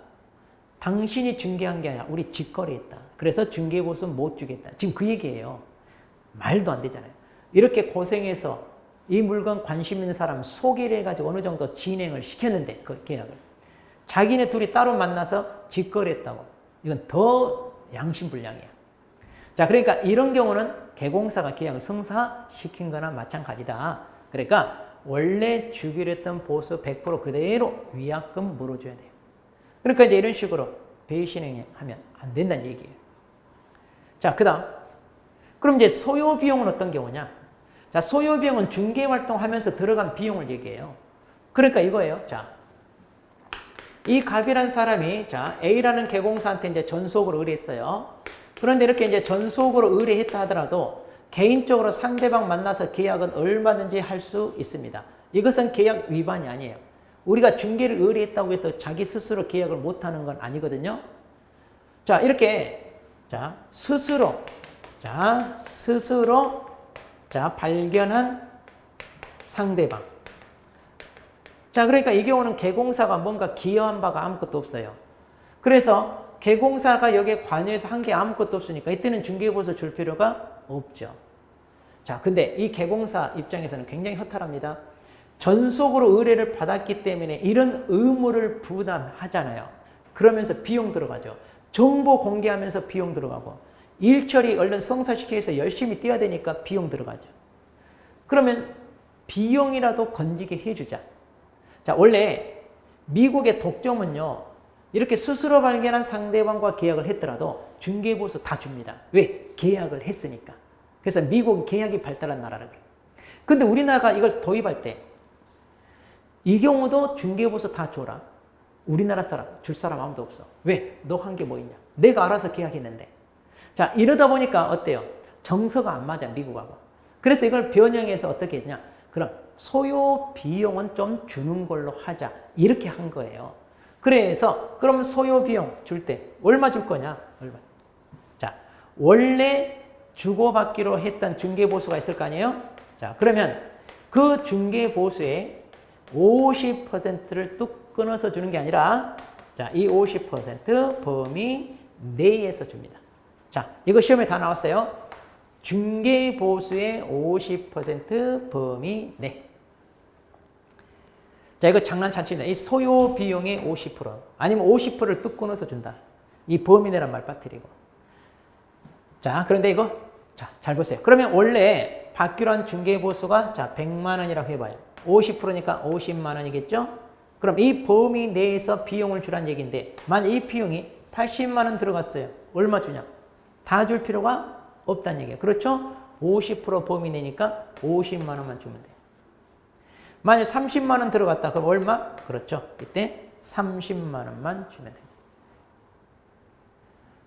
당신이 중개한 게 아니라 우리 직거래했다. 그래서 중개보수 못 주겠다. 지금 그 얘기예요. 말도 안 되잖아요. 이렇게 고생해서 이 물건 관심 있는 사람 소개를 해가지고 어느 정도 진행을 시켰는데 그 계약을 자기네 둘이 따로 만나서 직거래했다고. 이건 더 양심불량이야. 자, 그러니까 이런 경우는 개공사가 계약을 성사시킨 거나 마찬가지다. 그러니까 원래 주기로 했던 보수 100% 그대로 위약금 물어줘야 돼요. 그러니까 이제 이런 식으로 배신행위 하면 안 된다는 얘기예요. 자, 그 다음. 그럼 이제 소요 비용은 어떤 경우냐? 자, 소요 비용은 중개 활동하면서 들어간 비용을 얘기해요. 그러니까 이거예요. 자, 이 갑이라는 사람이 자, A라는 개공사한테 이제 전속으로 의뢰했어요. 그런데 이렇게 이제 전속으로 의뢰했다 하더라도 개인적으로 상대방 만나서 계약은 얼마든지 할 수 있습니다. 이것은 계약 위반이 아니에요. 우리가 중개를 의뢰했다고 해서 자기 스스로 계약을 못하는 건 아니거든요. 자, 이렇게 자, 스스로 자, 발견한 상대방. 자, 그러니까 이 경우는 개공사가 뭔가 기여한 바가 아무것도 없어요. 그래서 개공사가 여기에 관여해서 한 게 아무것도 없으니까 이때는 중개보수 줄 필요가 없죠. 자, 근데 이 개공사 입장에서는 굉장히 허탈합니다. 전속으로 의뢰를 받았기 때문에 이런 의무를 부담하잖아요. 그러면서 비용 들어가죠. 정보 공개하면서 비용 들어가고 일 처리 얼른 성사시키기 위해서 열심히 뛰어야 되니까 비용 들어가죠. 그러면 비용이라도 건지게 해주자. 자, 원래 미국의 독점은요. 이렇게 스스로 발견한 상대방과 계약을 했더라도 중개보수 다 줍니다. 왜? 계약을 했으니까. 그래서 미국은 계약이 발달한 나라라 그래요. 근데 우리나라가 이걸 도입할 때 이 경우도 중개보수 다 줘라. 우리나라 사람, 줄 사람 아무도 없어. 왜? 너 한 게 뭐 있냐? 내가 알아서 계약했는데. 자, 이러다 보니까 어때요? 정서가 안 맞아, 미국하고. 그래서 이걸 변형해서 어떻게 했냐? 그럼 소요 비용은 좀 주는 걸로 하자. 이렇게 한 거예요. 그래서 그럼 소요 비용 줄 때 얼마 줄 거냐? 얼마? 자, 원래 주고받기로 했던 중개보수가 있을 거 아니에요? 자, 그러면 그 중개보수의 50%를 뚝 끊어서 주는 게 아니라 자, 이 50% 범위 내에서 줍니다. 자, 이거 시험에 다 나왔어요. 중개보수의 50% 범위 내. 자, 이거 장난치네. 이 소요 비용의 50% 아니면 50%를 뚝 끊어서 준다. 이 범위 내란 말 빠뜨리고. 자, 그런데 이거 자, 잘 보세요. 그러면 원래 받기로 한 중개보수가 자, 100만 원이라고 해봐요. 50%니까 50만 원이겠죠? 그럼 이 범위 내에서 비용을 주란 얘기인데 만약 이 비용이 80만 원 들어갔어요. 얼마 주냐? 다 줄 필요가 없다는 얘기예요. 그렇죠? 50% 범위 내니까 50만 원만 주면 돼요. 만약 30만 원 들어갔다. 그럼 얼마? 그렇죠. 이때 30만 원만 주면 됩니다.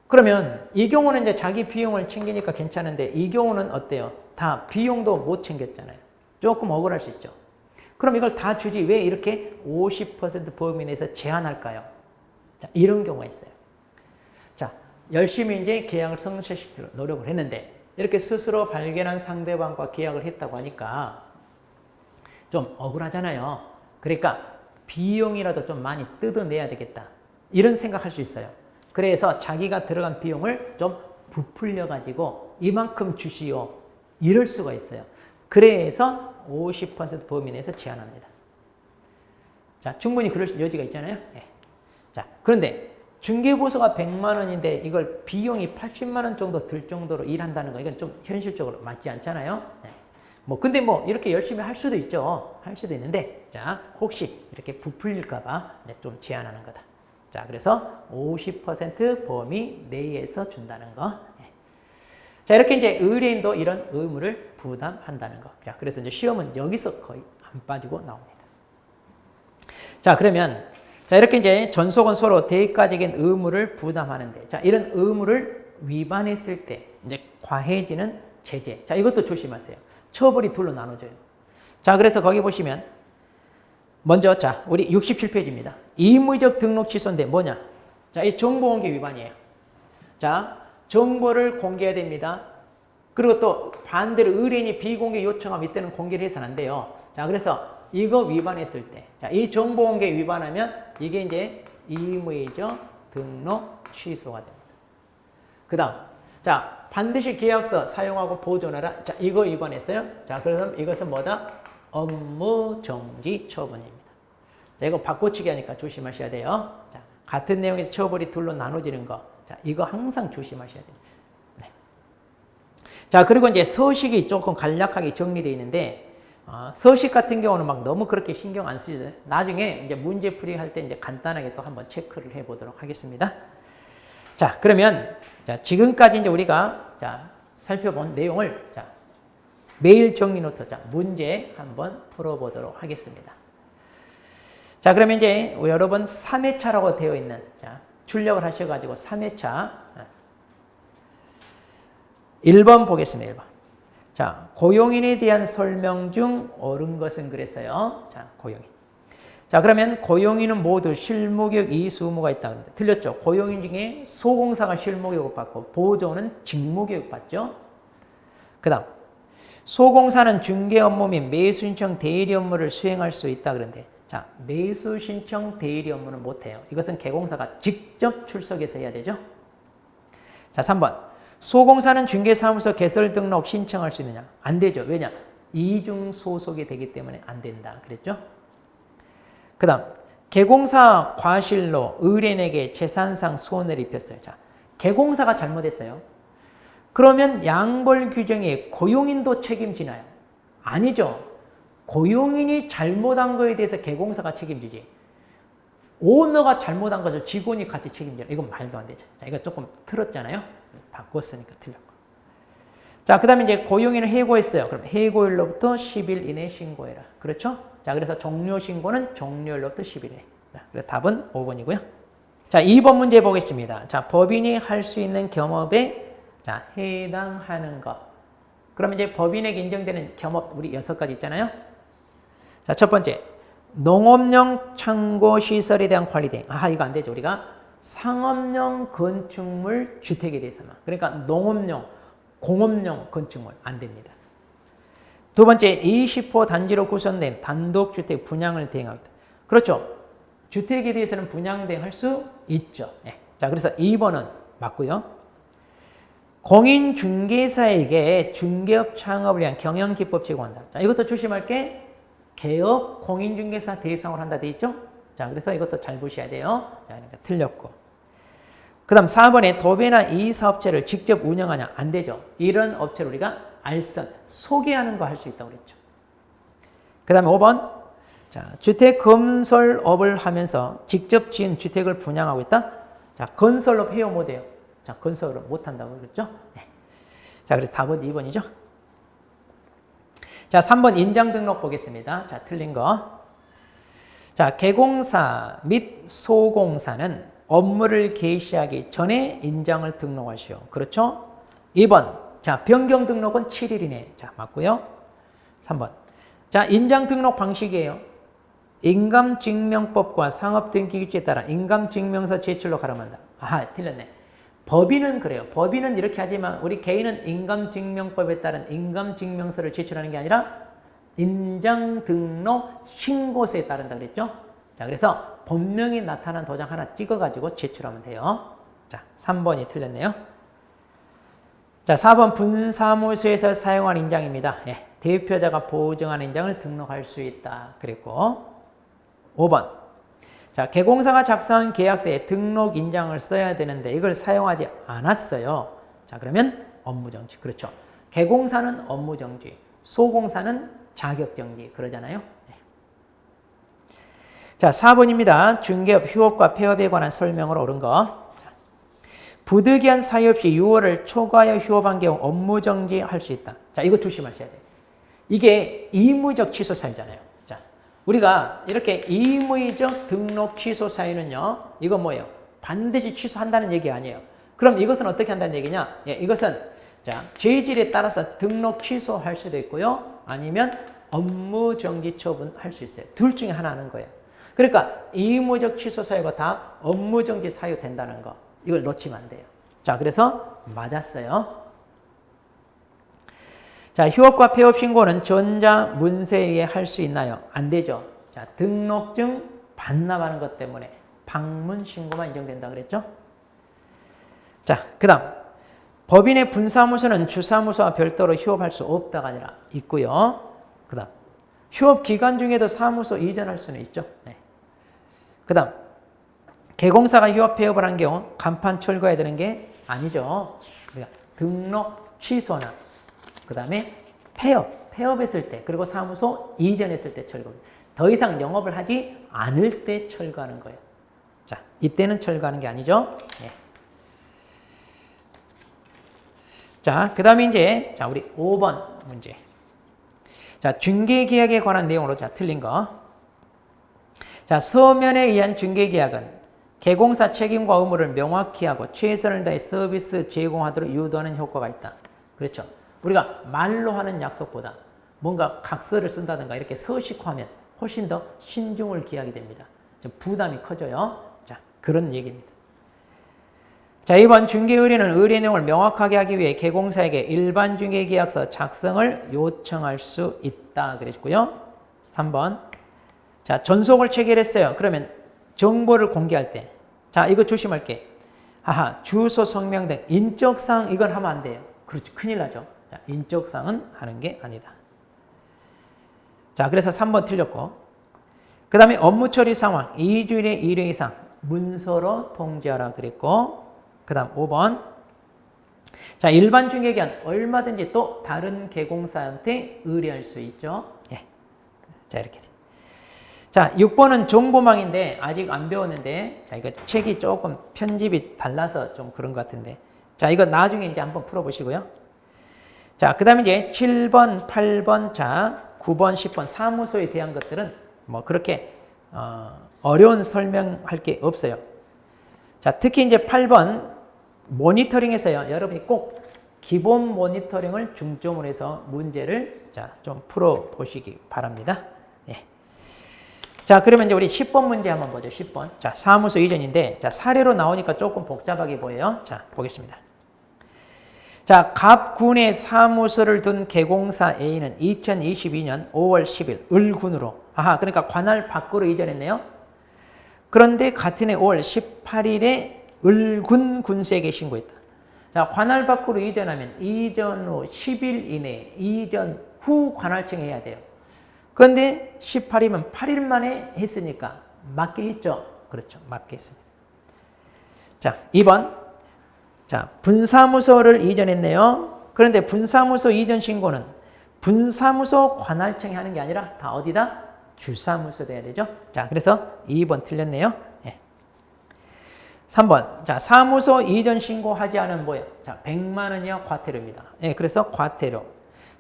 그러면 이 경우는 이제 자기 비용을 챙기니까 괜찮은데 이 경우는 어때요? 다 비용도 못 챙겼잖아요. 조금 억울할 수 있죠. 그럼 이걸 다 주지 왜 이렇게 50% 범위 내에서 제한할까요? 자, 이런 경우가 있어요. 자, 열심히 이제 계약을 성사시키려고 노력을 했는데 이렇게 스스로 발견한 상대방과 계약을 했다고 하니까 좀 억울하잖아요. 그러니까 비용이라도 좀 많이 뜯어내야 되겠다. 이런 생각할 수 있어요. 그래서 자기가 들어간 비용을 좀 부풀려 가지고 이만큼 주시오. 이럴 수가 있어요. 그래서 50% 범위 내에서 제한합니다. 자, 충분히 그럴 여지가 있잖아요. 네. 자, 그런데 중개보수가 100만 원인데 이걸 비용이 80만 원 정도 들 정도로 일한다는 거 이건 좀 현실적으로 맞지 않잖아요. 네. 근데 이렇게 열심히 할 수도 있죠. 할 수도 있는데, 자, 혹시 이렇게 부풀릴까봐 좀 제한하는 거다. 자, 그래서 50% 범위 내에서 준다는 거. 네. 자, 이렇게 이제 의뢰인도 이런 의무를 부담한다는 거. 자, 그래서 이제 시험은 여기서 거의 안 빠지고 나옵니다. 자, 그러면, 자, 이렇게 이제 전속은 서로 대가적인 의무를 부담하는데, 자, 이런 의무를 위반했을 때, 이제 과해지는 제재. 자, 이것도 조심하세요. 처벌이 둘로 나눠져요. 자, 그래서 거기 보시면, 먼저, 자, 우리 67페이지입니다. 임의적 등록 취소인데 뭐냐? 자, 이 정보공개 위반이에요. 자, 정보를 공개해야 됩니다. 그리고 또 반대로 의뢰인이 비공개 요청하면 이때는 공개를 해서는 안 돼요. 자, 그래서 이거 위반했을 때, 자, 이 정보공개 위반하면 이게 이제 임의적 등록 취소가 됩니다. 그 다음, 자, 반드시 계약서 사용하고 보존하라. 자, 이거 위반했어요. 자, 그럼 이것은 뭐다? 업무 정지 처분입니다. 자, 이거 바꿔치기 하니까 조심하셔야 돼요. 자, 같은 내용에서 처벌이 둘로 나눠지는 거. 자, 이거 항상 조심하셔야 돼요. 네. 자, 그리고 이제 서식이 조금 간략하게 정리되어 있는데, 서식 같은 경우는 막 너무 그렇게 신경 안 쓰셔도 나중에 이제 문제풀이 할 때 이제 간단하게 또 한번 체크를 해 보도록 하겠습니다. 자, 그러면, 자, 지금까지 이제 우리가, 자, 살펴본 내용을, 자, 메일 정리 노트, 자, 문제 한번 풀어보도록 하겠습니다. 자, 그러면 이제 여러분 3회차라고 되어 있는, 자, 출력을 하셔가지고 3회차 1번 보겠습니다. 1번. 자, 고용인에 대한 설명 중 옳은 것은 그랬어요. 자, 고용인. 자, 그러면 고용인은 모두 실무교육 이수무가 있다 그럽니다. 틀렸죠? 고용인 중에 소공사가 실무교육 받고 보조는 직무교육 받죠. 그 다음, 소공사는 중개 업무 및 매수 신청 대리 업무를 수행할 수 있다 그런데, 자, 매수 신청 대리 업무는 못해요. 이것은 개공사가 직접 출석해서 해야 되죠. 자, 3번. 소공사는 중개사무소 개설 등록 신청할 수 있느냐? 안 되죠. 왜냐? 이중 소속이 되기 때문에 안 된다. 그랬죠? 그 다음, 개공사 과실로 의뢰인에게 재산상 손해를 입혔어요. 자, 개공사가 잘못했어요. 그러면 양벌 규정에 고용인도 책임지나요? 아니죠. 고용인이 잘못한 거에 대해서 개공사가 책임지지. 오너가 잘못한 것을 직원이 같이 책임져라. 이건 말도 안 되죠. 자, 이거 조금 틀었잖아요. 바꿨으니까 틀렸고. 자, 그 다음에 이제 고용인을 해고했어요. 그럼 해고일로부터 10일 이내에 신고해라. 그렇죠? 자, 그래서 종료 신고는 종료일로부터 10일 이내. 자, 그래서 답은 5번이고요. 자, 2번 문제 보겠습니다. 자, 법인이 할 수 있는 겸업에, 자, 해당하는 것. 그럼 이제 법인에게 인정되는 겸업, 우리 6가지 있잖아요. 자, 첫 번째. 농업용 창고 시설에 대한 관리 등. 이거 안 되죠. 우리가 상업용 건축물 주택에 대해서만. 그러니까 농업용, 공업용 건축물 안 됩니다. 두 번째, 20호 단지로 구성된 단독주택 분양을 대행하겠다. 그렇죠. 주택에 대해서는 분양 대행할 수 있죠. 네. 자, 그래서 2번은 맞고요. 공인중개사에게 중개업 창업을 위한 경영기법 제공한다. 자, 이것도 조심할 게 개업 공인중개사 대상으로 한다 돼 있죠? 자, 그래서 이것도 잘 보셔야 돼요. 자, 그러니까 틀렸고. 그 다음 4번에 도배나 이 사업체를 직접 운영하냐? 안 되죠. 이런 업체를 우리가 알선, 소개하는 거 할 수 있다고 그랬죠. 그 다음에 5번. 자, 주택 건설업을 하면서 직접 지은 주택을 분양하고 있다? 자, 건설업 해요, 못해요? 자, 건설업 못한다고 그랬죠? 네. 자, 그래서 답은 2번이죠. 자, 3번 인장 등록 보겠습니다. 자, 틀린 거. 자, 개공사 및 소공사는 업무를 개시하기 전에 인장을 등록하시오. 그렇죠? 2번. 자, 변경 등록은 7일 이내. 자, 맞고요. 3번. 자, 인장 등록 방식이에요. 인감증명법과 상업등기일지에 따라 인감증명서 제출로 가름한다. 아, 틀렸네. 법인은 그래요. 법인은 이렇게 하지만 우리 개인은 인감증명법에 따른 인감증명서를 제출하는 게 아니라 인장등록 신고서에 따른다 그랬죠? 자, 그래서 본명이 나타난 도장 하나 찍어가지고 제출하면 돼요. 자, 3번이 틀렸네요. 자, 4번 분사무소에서 사용한 인장입니다. 예, 대표자가 보증한 인장을 등록할 수 있다 그랬고, 5번. 자, 개공사가 작성한 계약서에 등록 인장을 써야 되는데 이걸 사용하지 않았어요. 자, 그러면 업무정지. 그렇죠. 개공사는 업무정지, 소공사는 자격정지 그러잖아요. 네. 자, 4번입니다. 중개업 휴업과 폐업에 관한 설명으로 옳은 거. 자, 부득이한 사유 없이 6월을 초과하여 휴업한 경우 업무정지 할 수 있다. 자, 이거 조심하셔야 돼요. 이게 의무적 취소 사유잖아요. 자, 우리가 이렇게 의무적 등록 취소 사유는요, 이거 뭐예요? 반드시 취소한다는 얘기 아니에요. 그럼 이것은 어떻게 한다는 얘기냐? 예, 이것은 자, 죄질에 따라서 등록 취소할 수도 있고요. 아니면 업무 정지 처분할 수 있어요. 둘 중에 하나 하는 거예요. 그러니까 의무적 취소 사유가 다 업무 정지 사유 된다는 거. 이걸 놓치면 안 돼요. 자, 그래서 맞았어요. 자, 휴업과 폐업 신고는 전자문서에 의해 할 수 있나요? 안 되죠. 자, 등록증 반납하는 것 때문에 방문 신고만 인정된다 그랬죠? 자, 그다음 법인의 분사무소는 주사무소와 별도로 휴업할 수 없다가 아니라 있고요. 그 다음 휴업 기간 중에도 사무소 이전할 수는 있죠. 네. 그 다음 개공사가 휴업 폐업을 한 경우 간판 철거해야 되는 게 아니죠. 그러니까 등록 취소나 그 다음에 폐업했을 때 그리고 사무소 이전했을 때 철거. 더 이상 영업을 하지 않을 때 철거하는 거예요. 자, 이때는 철거하는 게 아니죠. 네. 자, 그 다음에 이제, 자, 우리 5번 문제. 자, 중개계약에 관한 내용으로, 자, 틀린 거. 자, 서면에 의한 중개계약은 개공사 책임과 의무를 명확히 하고 최선을 다해 서비스 제공하도록 유도하는 효과가 있다. 그렇죠. 우리가 말로 하는 약속보다 뭔가 각서를 쓴다든가 이렇게 서식화하면 훨씬 더 신중을 기하게 됩니다. 부담이 커져요. 자, 그런 얘기입니다. 자, 2번 중개의뢰는 의뢰 내용을 명확하게 하기 위해 개공사에게 일반 중개계약서 작성을 요청할 수 있다 그랬고요. 3번 자, 전속을 체결했어요. 그러면 정보를 공개할 때 자, 이거 조심할게. 하하, 주소, 성명 등 인적사항 이건 하면 안 돼요. 그렇죠. 큰일 나죠. 자, 인적사항은 하는 게 아니다. 자, 그래서 3번 틀렸고 그 다음에 업무 처리 상황 2주일에 1회 이상 문서로 통지하라 그랬고 그 다음 5번 자, 일반 중개기간 얼마든지 또 다른 개공사한테 의뢰할 수 있죠. 예. 자, 이렇게. 자, 6번은 정보망인데 아직 안 배웠는데 자, 이거 책이 조금 편집이 달라서 좀 그런 것 같은데 자, 이거 나중에 이제 한번 풀어보시고요. 자, 그 다음에 이제 7번, 8번, 자, 9번, 10번 사무소에 대한 것들은 뭐 그렇게 어려운 설명할 게 없어요. 자, 특히 이제 8번 모니터링에서요. 여러분이 꼭 기본 모니터링을 중점으로 해서 문제를 자, 좀 풀어 보시기 바랍니다. 예. 자, 그러면 이제 우리 10번 문제 한번 보죠. 10번. 자, 사무소 이전인데 자, 사례로 나오니까 조금 복잡하게 보여요. 자, 보겠습니다. 자, 갑군에 사무소를 둔 개공사 A는 2022년 5월 10일 을군으로 아하, 그러니까 관할 밖으로 이전했네요. 그런데 같은 해 5월 18일에 을군 군수에게 신고했다. 자, 관할 밖으로 이전하면 이전 후 10일 이내에 이전 후 관할청에 해야 돼요. 그런데 18일이면 8일 만에 했으니까 맞게 했죠. 그렇죠. 맞게 했습니다. 자, 2번. 자, 분사무소를 이전했네요. 그런데 분사무소 이전 신고는 분사무소 관할청이 하는 게 아니라 다 어디다? 주사무소 돼야 되죠. 자, 그래서 2번 틀렸네요. 예. 3번. 자, 사무소 이전 신고하지 않은 뭐예요? 자, 100만 원이요. 과태료입니다. 예, 그래서 과태료.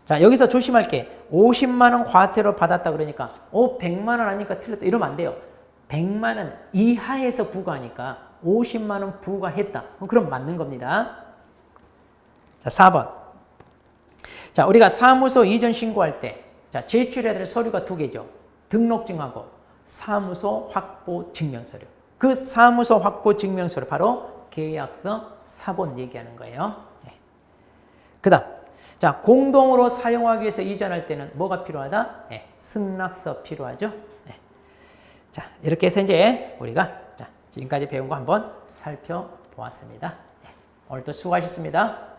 자, 여기서 조심할 게 50만 원 과태료 받았다 그러니까 100만 원 하니까 틀렸다 이러면 안 돼요. 100만 원 이하에서 부과하니까 50만 원 부과했다. 그럼 맞는 겁니다. 자, 4번. 자, 우리가 사무소 이전 신고할 때 자, 제출해야 될 서류가 두 개죠. 등록증하고 사무소 확보 증명서류. 그 사무소 확보 증명서류 바로 계약서 사본 얘기하는 거예요. 네. 그 다음, 자, 공동으로 사용하기 위해서 이전할 때는 뭐가 필요하다? 네. 승낙서 필요하죠. 네. 자, 이렇게 해서 이제 우리가 자, 지금까지 배운 거 한번 살펴보았습니다. 네. 오늘도 수고하셨습니다.